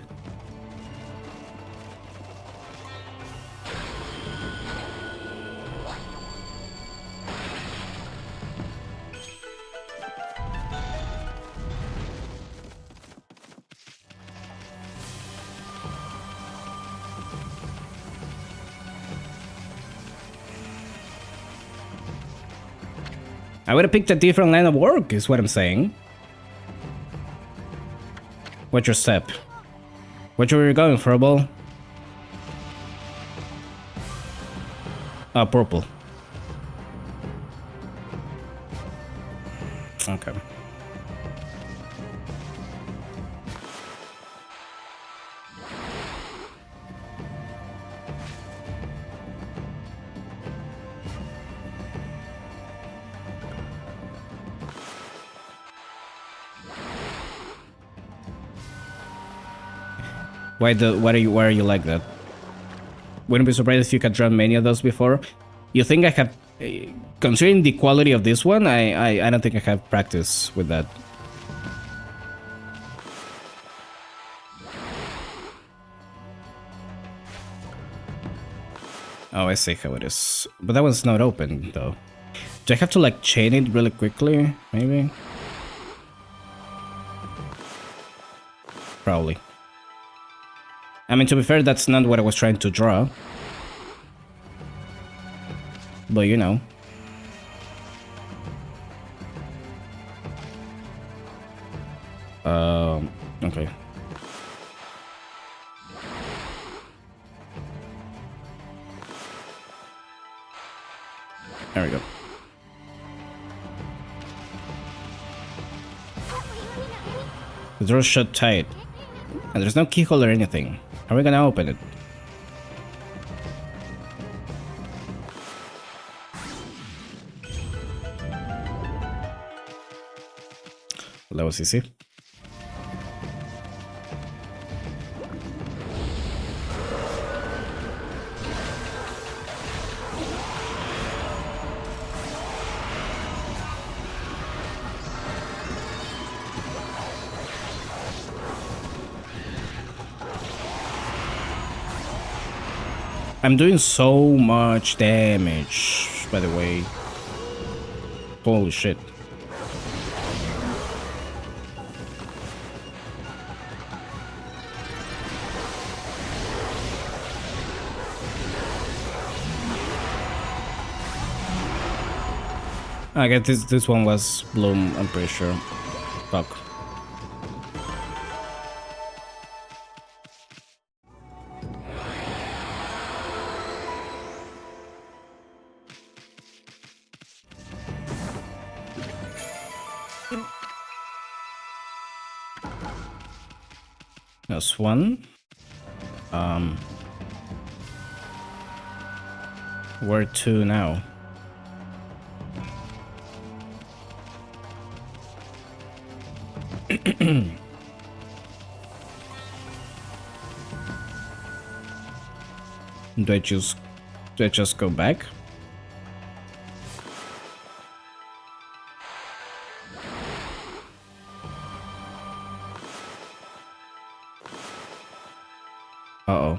I would have picked a different line of work, is what I'm saying. What's your step? What were you going for, ball? Ah, purple. Okay. Why are you like that? Wouldn't be surprised if you could run many of those before. You think I have, considering the quality of this one, I don't think I have practice with that. Oh, I see how it is. But that one's not open, though. Do I have to, like, chain it really quickly? Maybe? Probably. I mean, to be fair, that's not what I was trying to draw. But, you know. Okay. There we go. The door's shut tight. And there's no keyhole or anything. How are we gonna open it? Well, that was easy. I'm doing so much damage, by the way. Holy shit. I guess this one was Bloom, I'm pretty sure. Fuck. That's one. Where to now? Do I just go back? Uh-oh.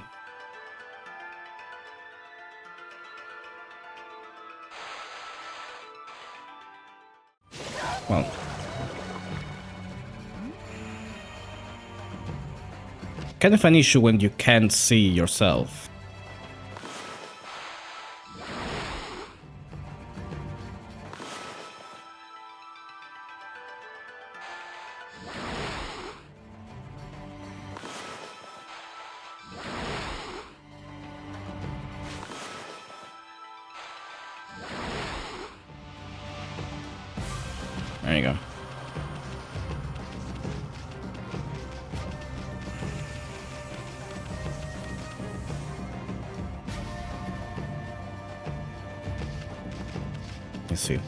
Well. Kind of an issue when you can't see yourself. There you go. Let's see.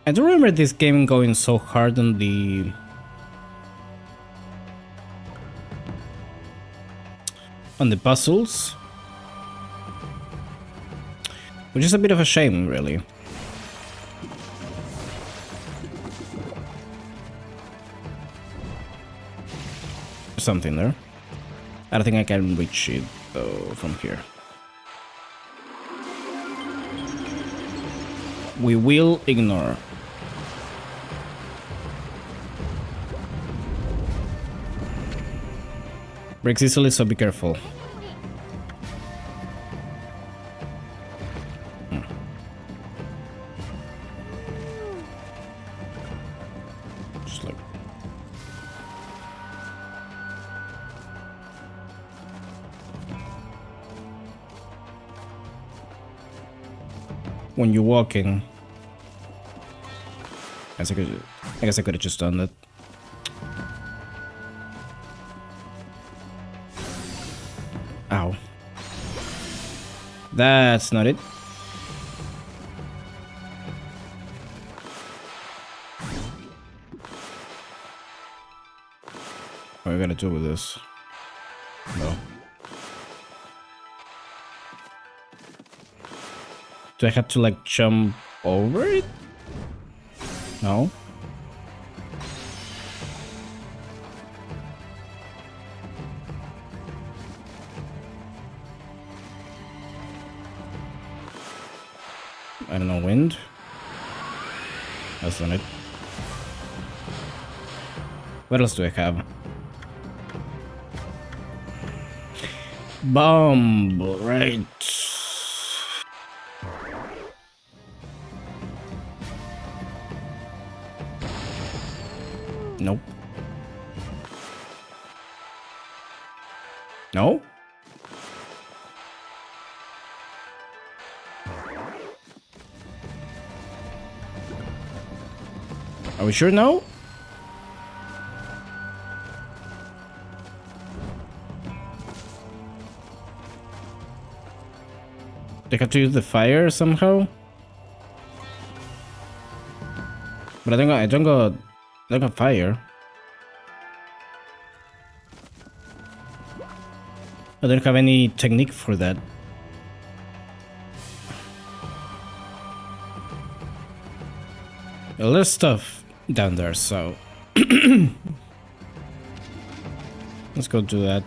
I don't remember this game going so hard on the puzzles, which is a bit of a shame, really. There's something there. I don't think I can reach it though from here. We will ignore. Breaks easily, so be careful. Just like... when you're walking, I guess I could have just done that. Ow. That's not it. What are we gonna do with this? No. Do I have to like jump over it? No. I don't know, wind? That's not it. What else do I have? Bomb, right. Nope. No? Are we sure no? They have to use the fire somehow? But I don't got fire. I don't have any technique for that. Well, there's stuff down there, so let's go do that.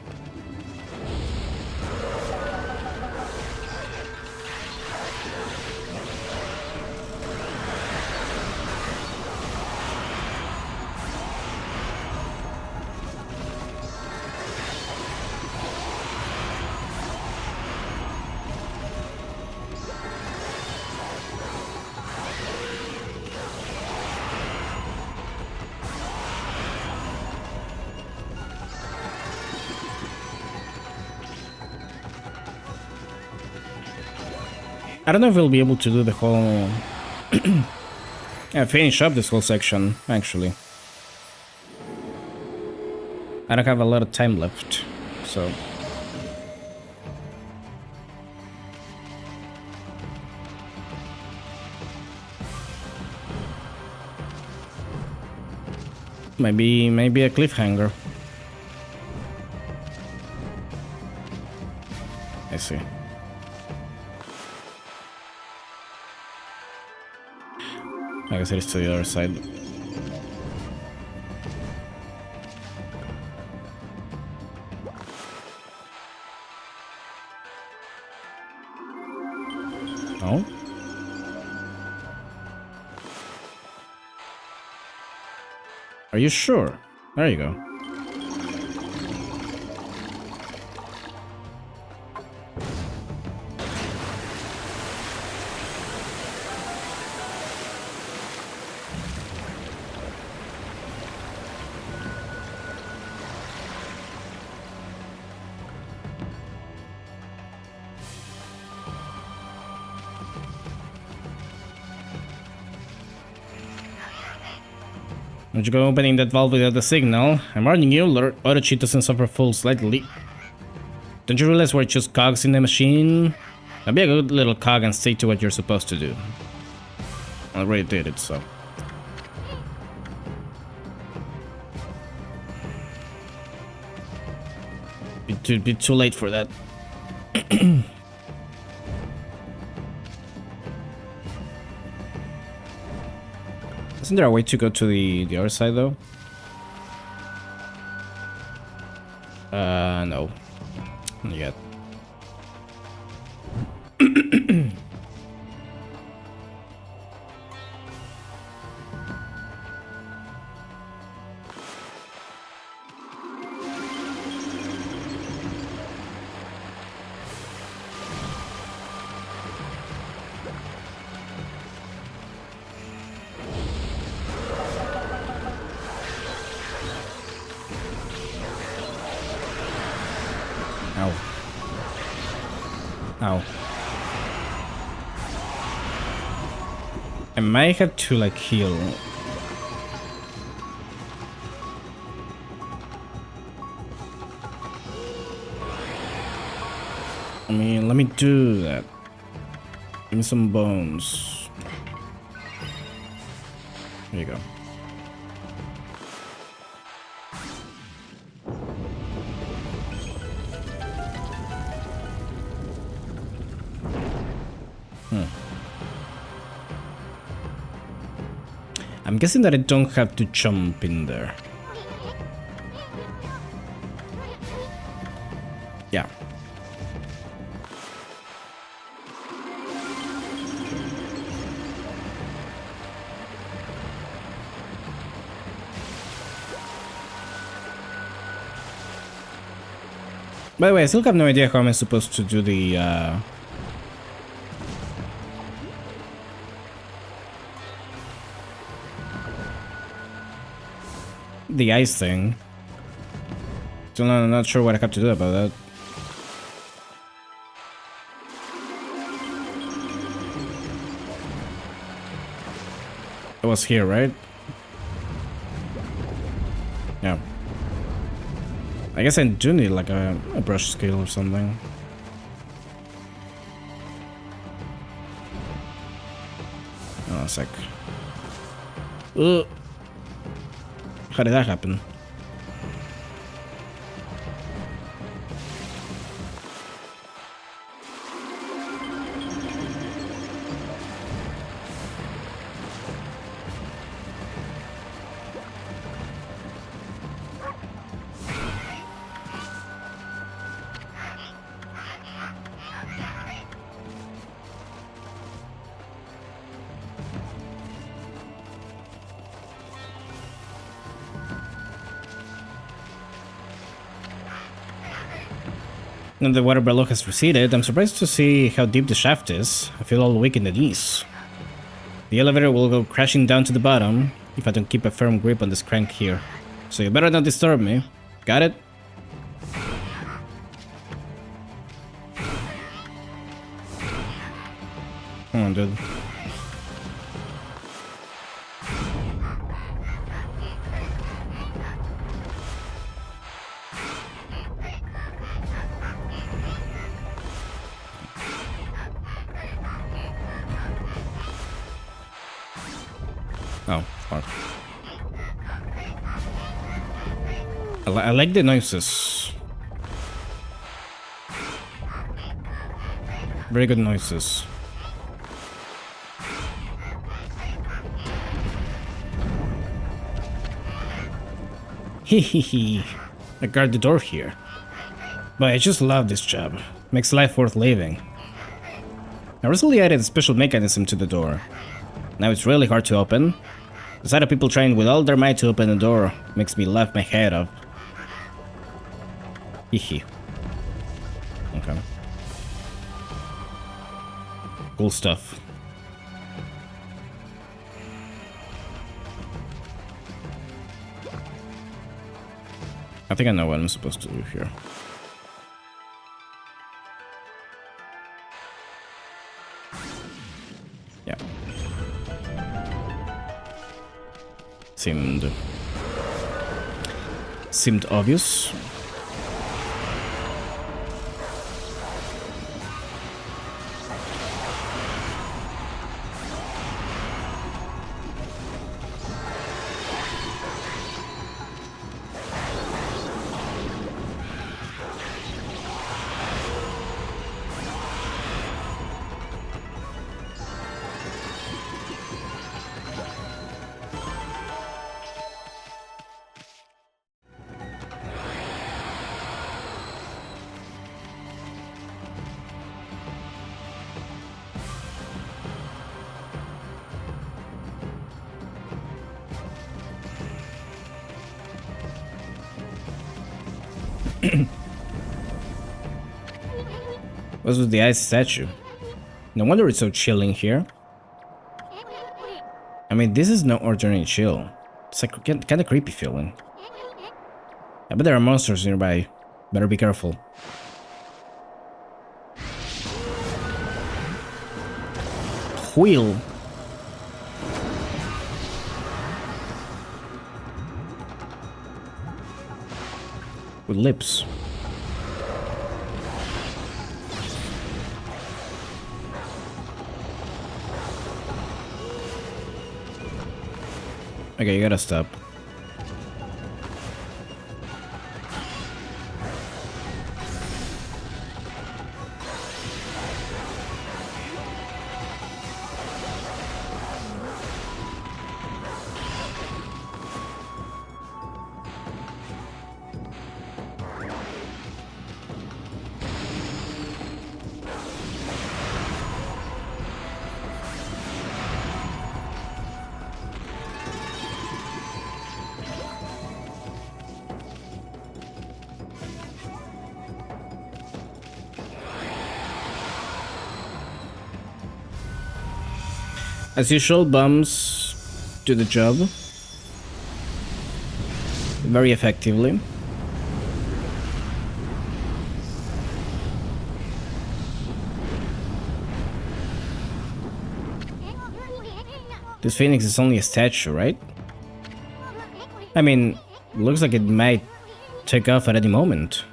I don't know if we'll be able to do the whole... finish up this whole section, actually. I don't have a lot of time left, so... Maybe a cliffhanger. I see. I guess it is to the other side. No? Are you sure? There you go. Don't you go opening that valve without the signal. I'm warning you, auto cheat doesn't suffer full slightly. Don't you realize we're just cogs in the machine? Now be a good little cog and stick to what you're supposed to do. I already did it, so. Be too late for that. Isn't there a way to go to the other side though? No. Not yet. Ow. Ow. I might have to like heal I mean, let me do that. Give me some bones. There you go. I'm guessing that I don't have to jump in there. Yeah. By the way, I still have no idea how I'm supposed to do the ice thing. Still not sure what I have to do about that. It was here, right? Yeah. I guess I do need like a brush scale or something. Oh, a sec. Ugh. How did that happen? Now the water below has receded. I'm surprised to see how deep the shaft is. I feel all weak in the knees. The elevator will go crashing down to the bottom if I don't keep a firm grip on this crank here. So you better not disturb me. Got it? Come on, dude. Oh, fuck. I like the noises. Very good noises. Hehehe. I guard the door here. But I just love this job. Makes life worth living. I recently added a special mechanism to the door. Now it's really hard to open. The sight of people trying with all their might to open the door makes me laugh my head off. Hehe. Okay. Cool stuff. I think I know what I'm supposed to do here. Yeah. Seemed obvious. What's with the ice statue? No wonder it's so chilling here. I mean, this is no ordinary chill. It's like kind of creepy feeling. I bet there are monsters nearby. Better be careful. Wheel. With lips. Okay, you gotta stop. As usual, bombs do the job very effectively. This phoenix is only a statue, right? I mean, looks like it might take off at any moment.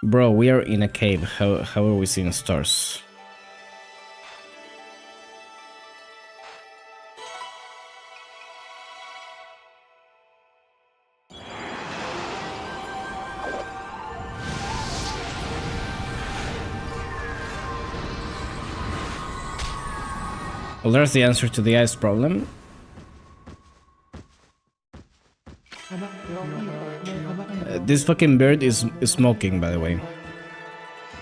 Bro, we are in a cave. How are we seeing stars? Well, there's the answer to the ice problem. This fucking bird is smoking, by the way.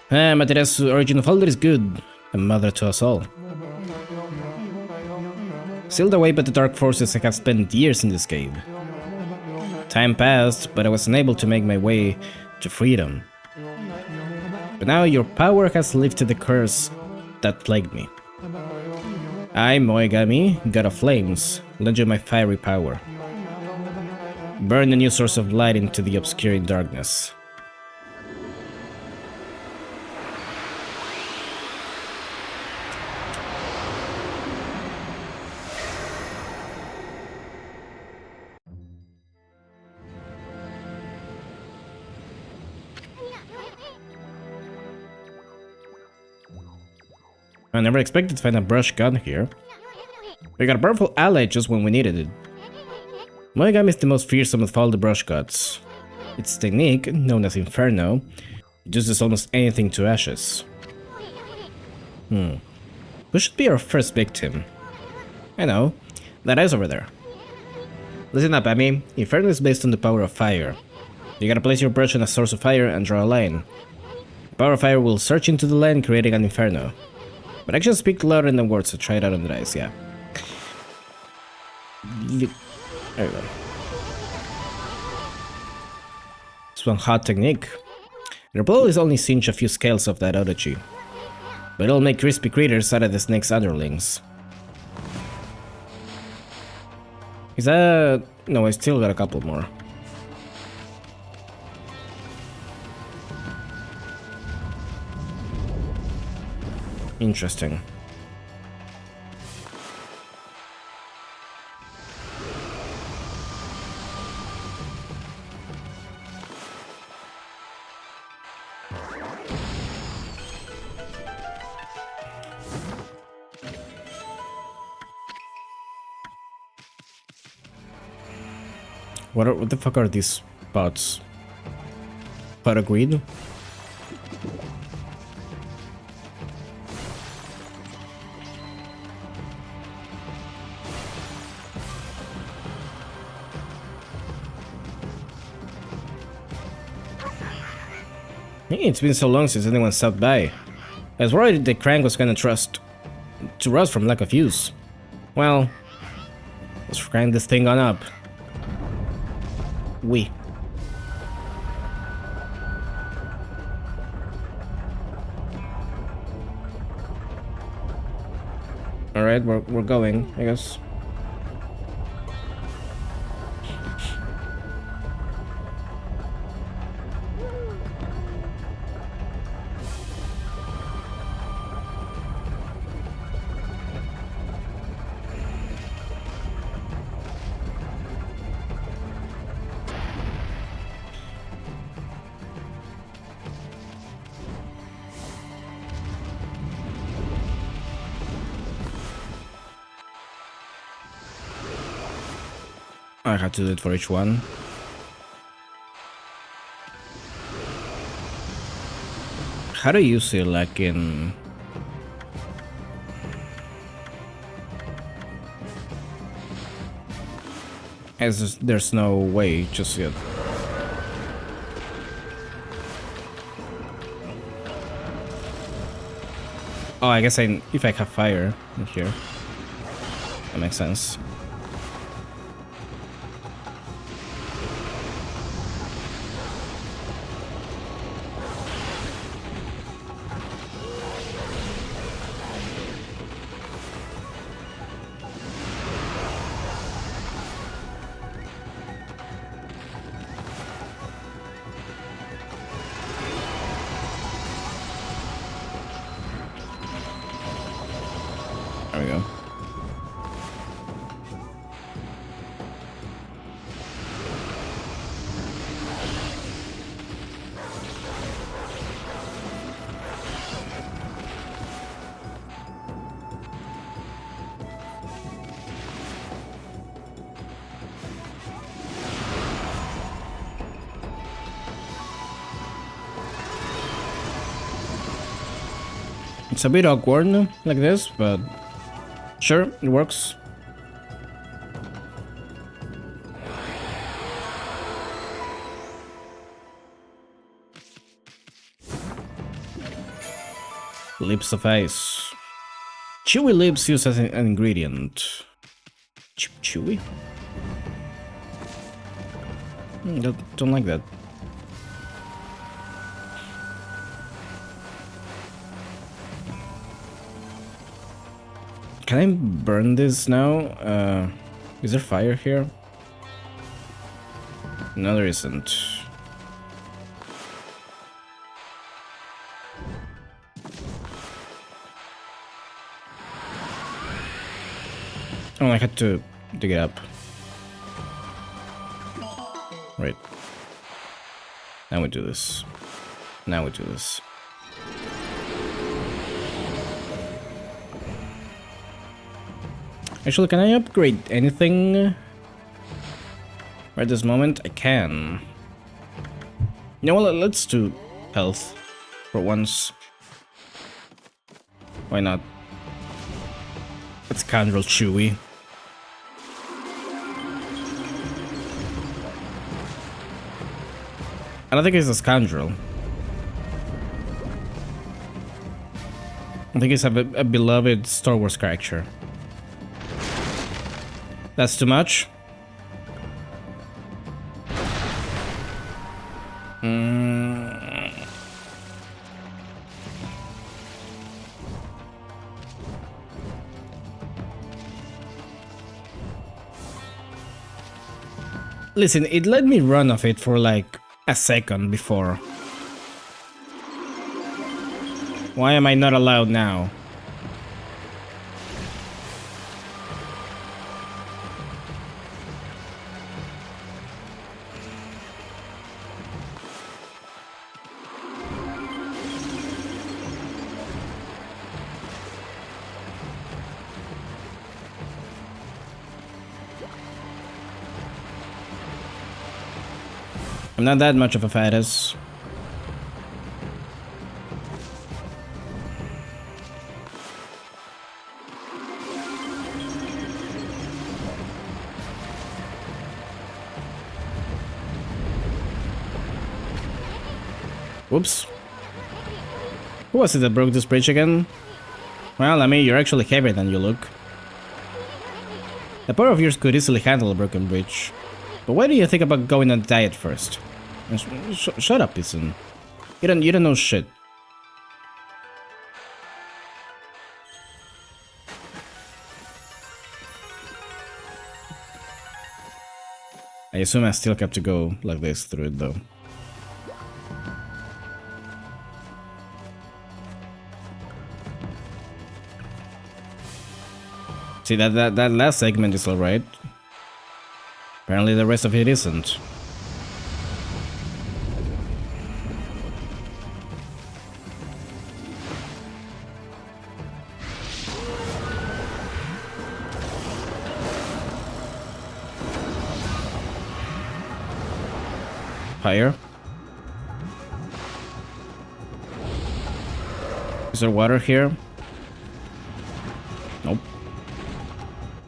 Materia's origin folder is good. A mother to us all. Sealed away by the dark forces, I have spent years in this cave. Time passed, but I was unable to make my way to freedom. But now your power has lifted the curse that plagued me. I, Okami, god of flames, lend you my fiery power. Burn a new source of light into the obscuring darkness. I never expected to find a brush gun here. We got a powerful ally just when we needed it. Okami is the most fearsome of all the brush gods. Its technique, known as Inferno, reduces almost anything to ashes. Who should be our first victim? I know, that is over there. Listen up, Amy. Inferno is based on the power of fire. You gotta place your brush on a source of fire and draw a line. The power of fire will surge into the line, creating an inferno. But actions speak louder than words, so try it out on the dice, yeah. There we go. It's one hot technique. Your blow is only singe a few scales of that odochi, but it'll make crispy critters out of the snake's underlings. Is that... No, I still got a couple more. Interesting. What the fuck are these spots? Paragweed? It's been so long since anyone stopped by. I was worried the crank was gonna trust to rust from lack of use. Well, let's crank this thing on up. We. Alright, we're going, I guess. I had to do it for each one. How do you see like in... As there's no way just yet. Oh, I guess if I have fire in here, that makes sense. There we go. It's a bit awkward like this, but sure, it works. Lips of ice. Chewy lips used as an ingredient. Chewy? Don't like that. Can I burn this now? Is there fire here? No, there isn't. Oh, I had to dig it up. Right. Now we do this. Now we do this. Actually, can I upgrade anything? Right this moment, I can. You know what, let's do health for once. Why not? Let's scoundrel Chewy. I don't think he's a scoundrel. I think he's a beloved Star Wars character. That's too much. Listen, it let me run off it for like a second before. Why am I not allowed now? I'm not that much of a fattest. Whoops. Who was it that broke this bridge again? Well, I mean, you're actually heavier than you look. The power of yours could easily handle a broken bridge. But why do you think about going on a diet first? Shut up, Pisan. You don't know shit. I assume I still have to go like this through it though. See, that last segment is alright. Apparently the rest of it isn't. Higher. Is there water here? Nope.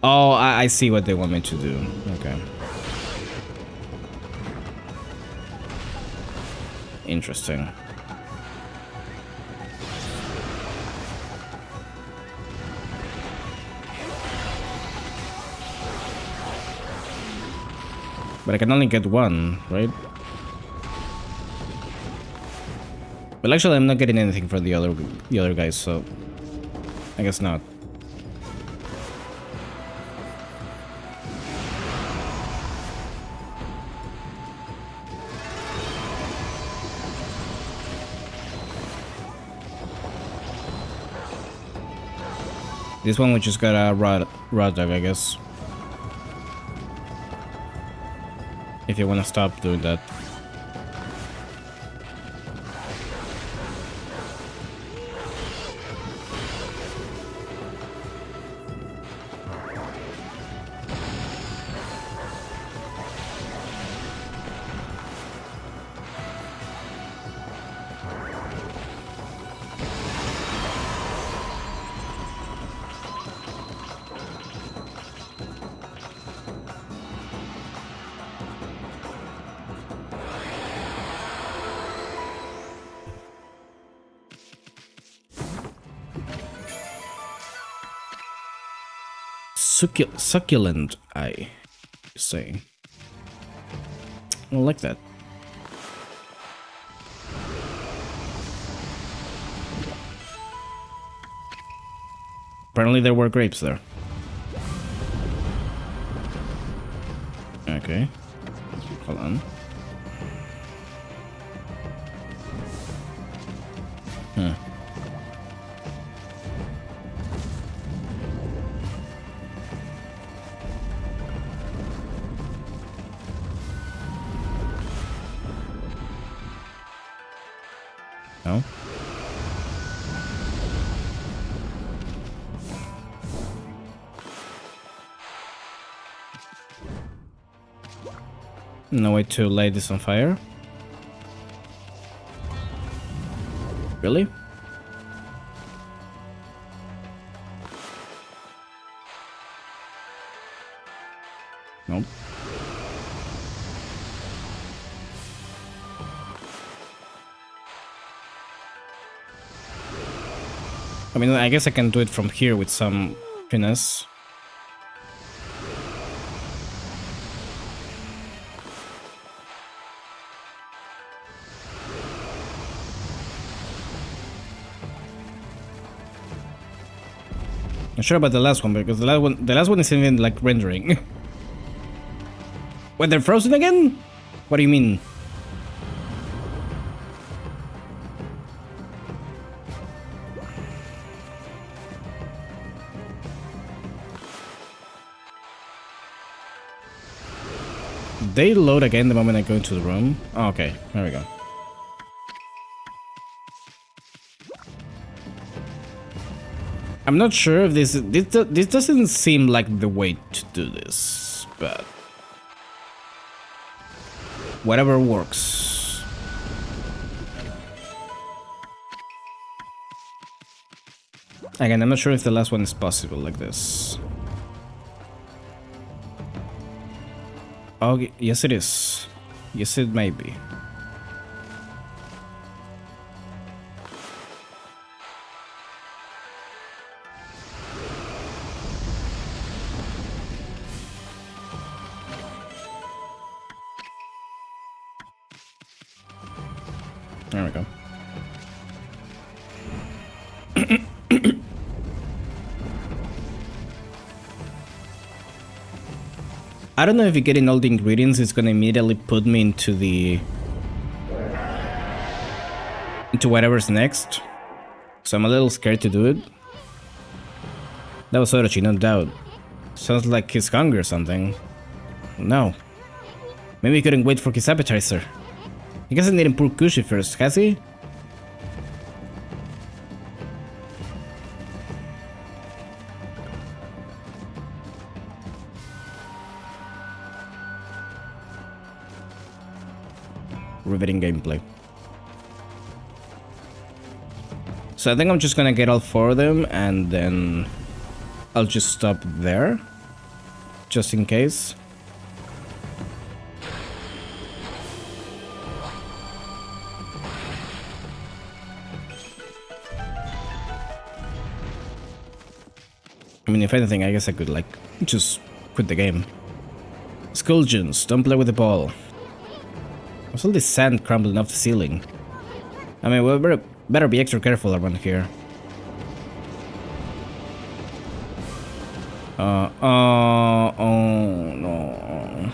Oh, I see what they want me to do. Okay. Interesting. But I can only get one, right? Well, actually, I'm not getting anything from the other guys, so I guess not. This one we just got a rod dog, I guess. If you want to stop doing that. Succulent eye, you say. I don't like that. Apparently there were grapes there. Okay. Hold on. Huh. No? No way to light this on fire? Really? Nope. I mean, I guess I can do it from here with some finesse. Not sure about the last one because the last one isn't even like rendering. Wait, they're frozen again? What do you mean? They load again the moment I go into the room. Oh, okay, there we go. I'm not sure if this doesn't seem like the way to do this, but whatever works. Again, I'm not sure if the last one is possible like this. Oh, yes it is. Yes, it may be. There we go. I don't know if you're getting all the ingredients, it's gonna immediately put me into whatever's next. So I'm a little scared to do it. That was Orochi, no doubt. Sounds like he's hungry or something. No. Maybe he couldn't wait for his appetizer. He hasn't eaten poor Kushi first, has he? riveting gameplay. So I think I'm just gonna get all 4 of them and then I'll just stop there, just in case. I mean, if anything, I guess I could, like, just quit the game. Scourgeons, don't play with the ball. What's all this sand crumbling off the ceiling? I mean, we better be extra careful around here. Oh no.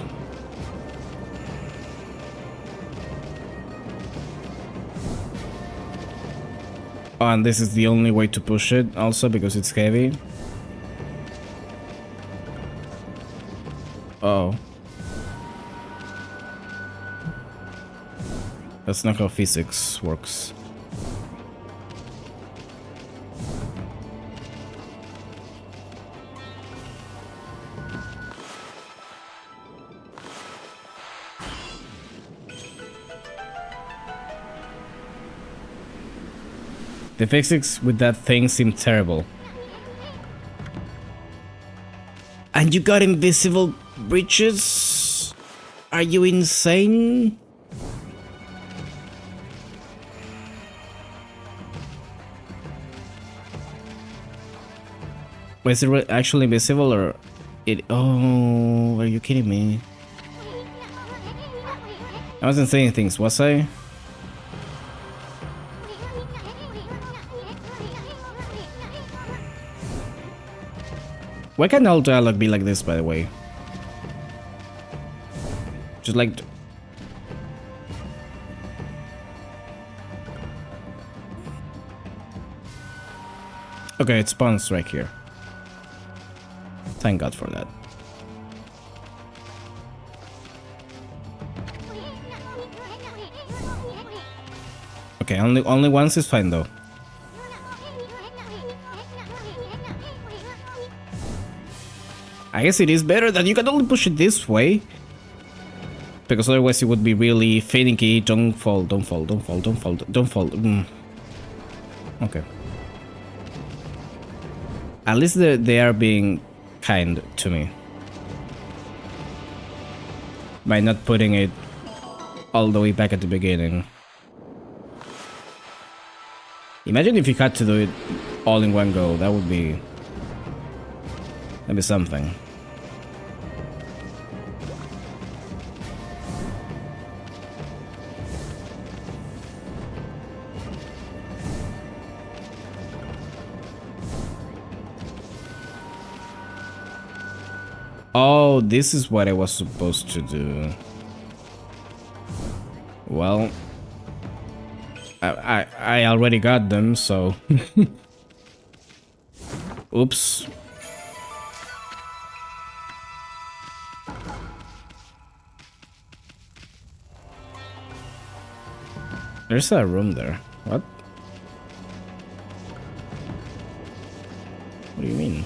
Oh, and this is the only way to push it, also, because it's heavy. Oh. That's not how physics works. The physics with that thing seem terrible. And you got invisible breaches? Are you insane? Was it actually invisible or it? Oh, are you kidding me? I wasn't saying things, was I? Why can't all dialogue be like this, by the way? Just like... Okay, it spawns right here. Thank God for that. Okay, only once is fine though. I guess it is better that you can only push it this way. Because otherwise it would be really finicky. Don't fall, don't fall, don't fall, don't fall, don't fall. Okay. At least they are being kind to me. By not putting it all the way back at the beginning. Imagine if you had to do it all in one go. That'd be something. Oh, this is what I was supposed to do. Well, I already got them, so... Oops. There's a room there. What? What do you mean?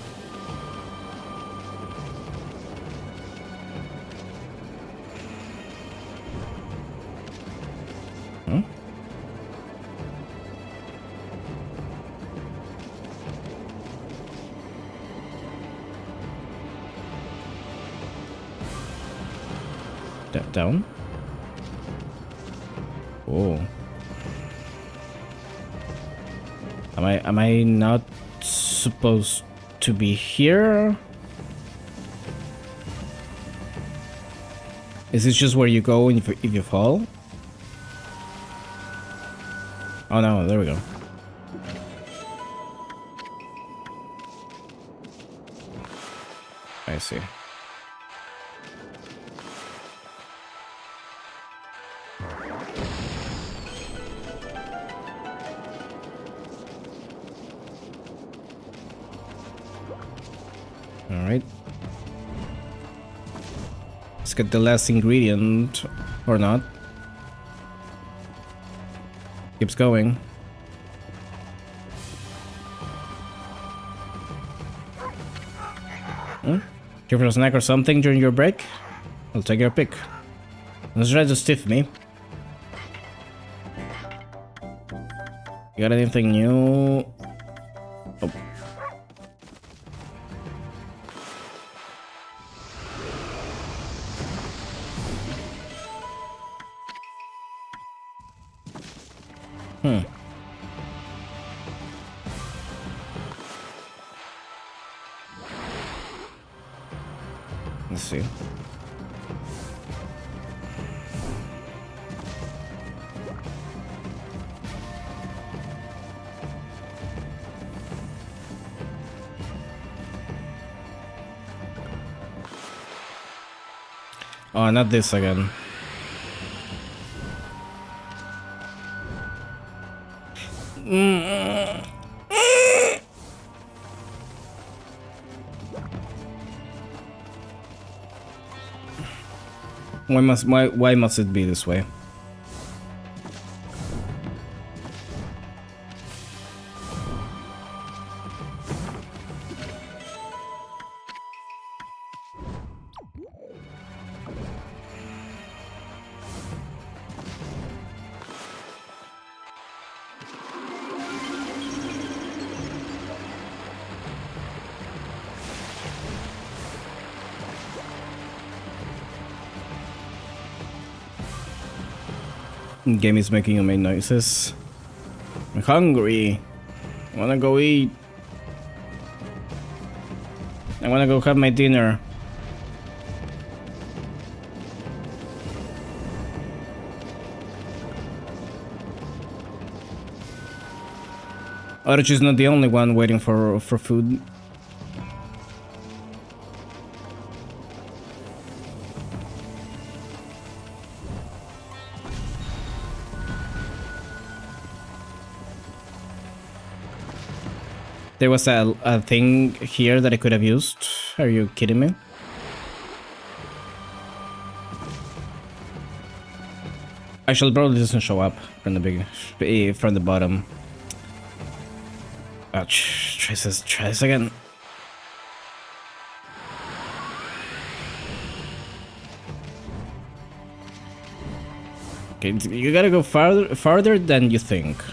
Huh? Down? Oh. Am I not supposed to be here? Is this just where you go if you fall? Oh no, there we go. I see. Alright. Let's get the last ingredient, or not. Keeps going. Here for a snack or something during your break? I'll take your pick. Let's try to stiff me. You got anything new? Oh. Let's see. Oh, not this again. Why must it be this way? Game is making you make noises. I'm hungry. I wanna go eat. I wanna go have my dinner. Orange is not the only one waiting for food. There was a thing here that I could have used. Are you kidding me? Actually, probably doesn't show up from the bottom. Try this again. Okay, you gotta go farther than you think.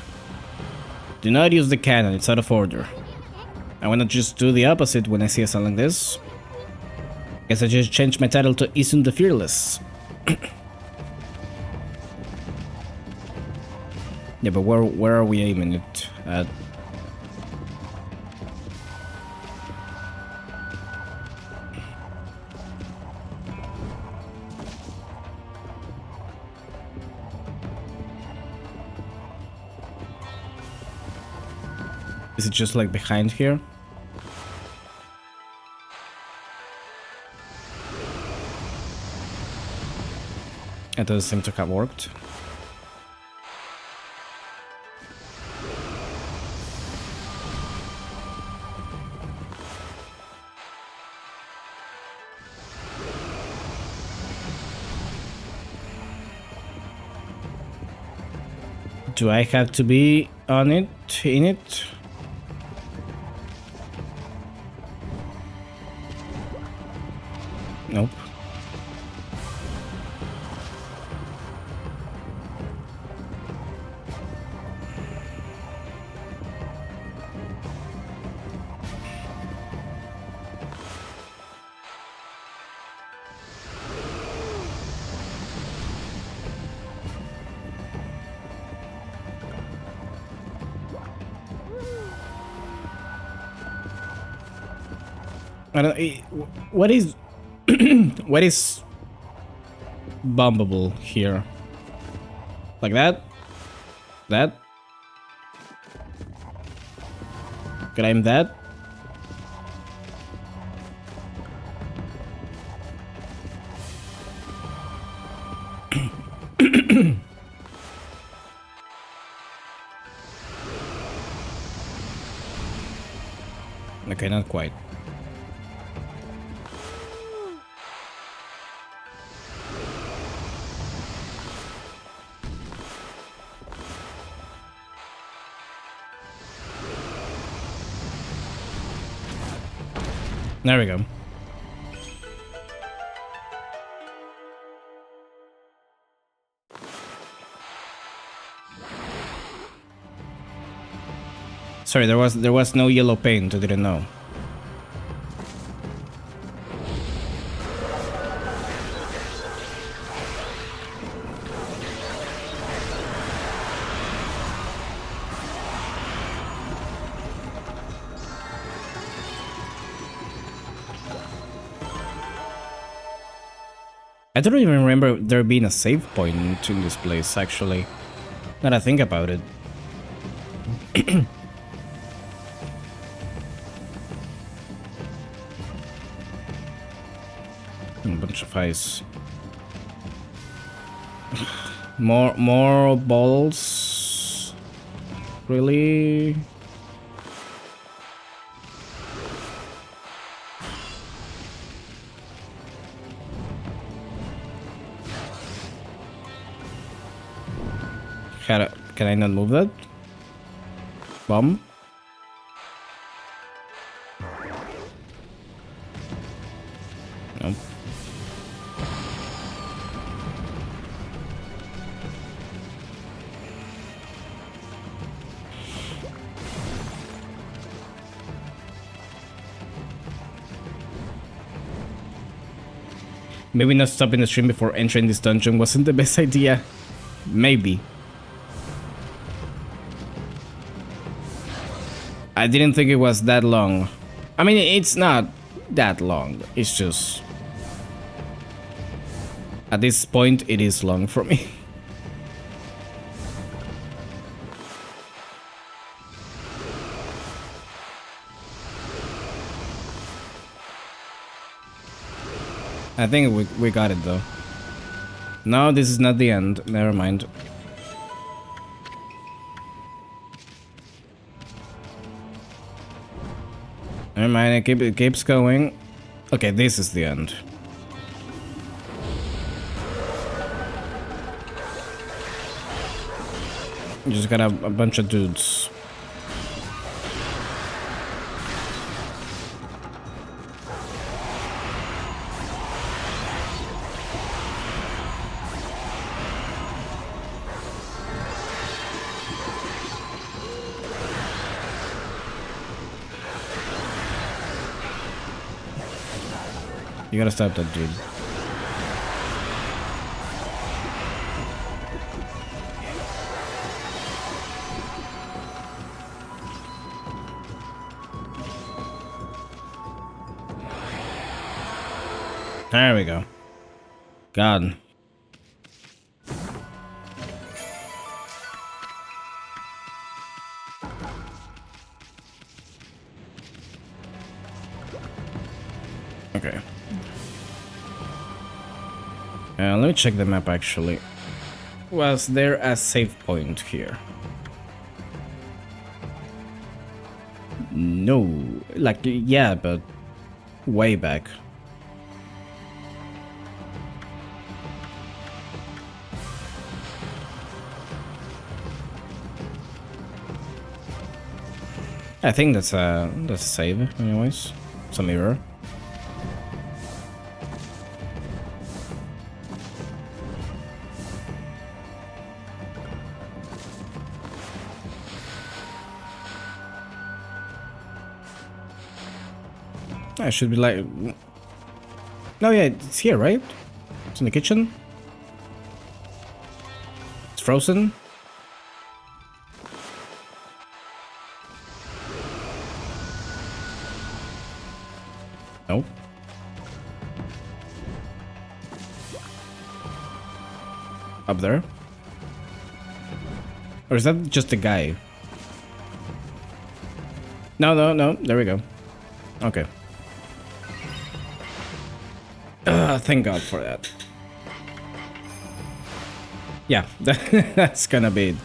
Do not use the cannon, it's out of order. I wanna just do the opposite when I see a song like this. Guess I just changed my title to Isn't the Fearless. Yeah, but where are we aiming it at? Is it just like behind here? It doesn't seem to have worked. Do I have to be on it, in it? Nope. I don't. What is what is bombable here? Like that? That? Can I aim that? Okay, not quite. There we go. Sorry, there was no yellow paint. I didn't know. I don't even remember there being a save point in this place, actually. Now that I think about it. A bunch of ice. More balls. Really? Can I not move that? Bomb? No. Maybe not stopping the stream before entering this dungeon wasn't the best idea. Maybe. I didn't think it was that long. I mean, it's not that long. It's just... At this point, it is long for me. I think we got it, though. No, this is not the end. Never mind. Never mind, it keeps going. Okay, this is the end. You just got a bunch of dudes. You gotta stop that dude. There we go. God. Okay. Let me check the map actually. Was there a save point here? No. Like, yeah, but way back. I think that's a save, anyways. It's a mirror. I should be like... No, yeah, it's here, right? It's in the kitchen. It's frozen. No. Up there? Or is that just a guy? No, no, no. There we go. Okay. Thank God for that. Yeah, that's gonna be it.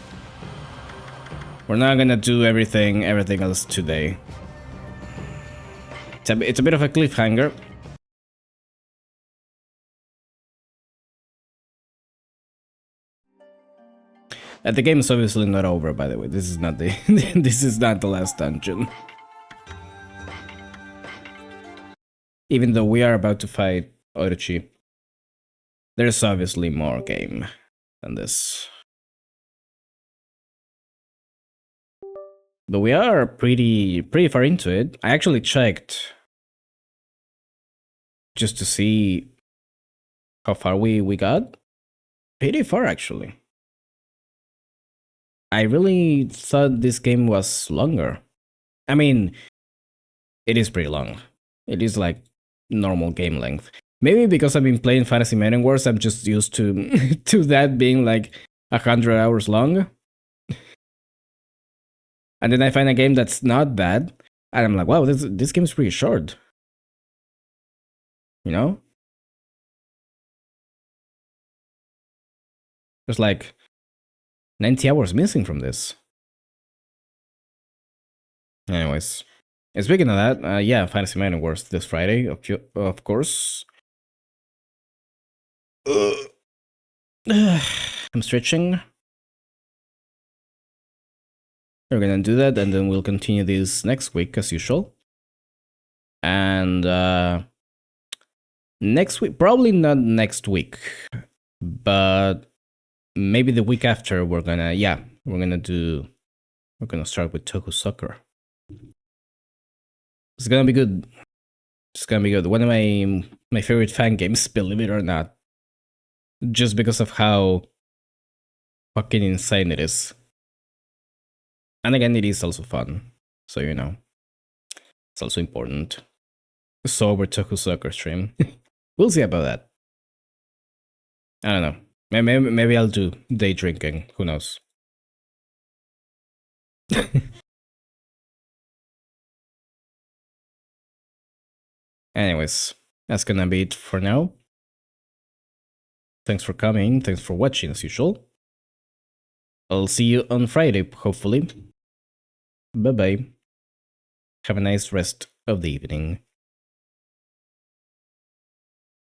We're not gonna do everything else today. It's a bit of a cliffhanger. The game is obviously not over, by the way. This is not the this is not the last dungeon. Even though we are about to fight Orochi, there's obviously more game than this. But we are pretty far into it. I actually checked just to see how far we got. Pretty far actually. I really thought this game was longer. I mean, it is pretty long. It is like normal game length. Maybe because I've been playing Fantasy Maiden Wars, I'm just used to to that being like 100 hours long. And then I find a game that's not bad, and I'm like, wow, this game's pretty short. You know, there's like 90 hours missing from this. Anyways, and speaking of that, yeah, Fantasy Maiden Wars this Friday, of course. I'm stretching. We're gonna do that, and then we'll continue this next week as usual. And next week, probably not next week, but maybe the week after, we're gonna start with Toku Soccer. It's gonna be good. It's gonna be good. One of my favorite fan games, believe it or not, just because of how fucking insane it is. And again, it is also fun, so you know, it's also important. Sober Toku Soccer stream. We'll see about that. I don't know. Maybe I'll do day drinking. Who knows? Anyways, that's gonna be it for now. Thanks for coming. Thanks for watching as usual. I'll see you on Friday, hopefully. Bye bye. Have a nice rest of the evening.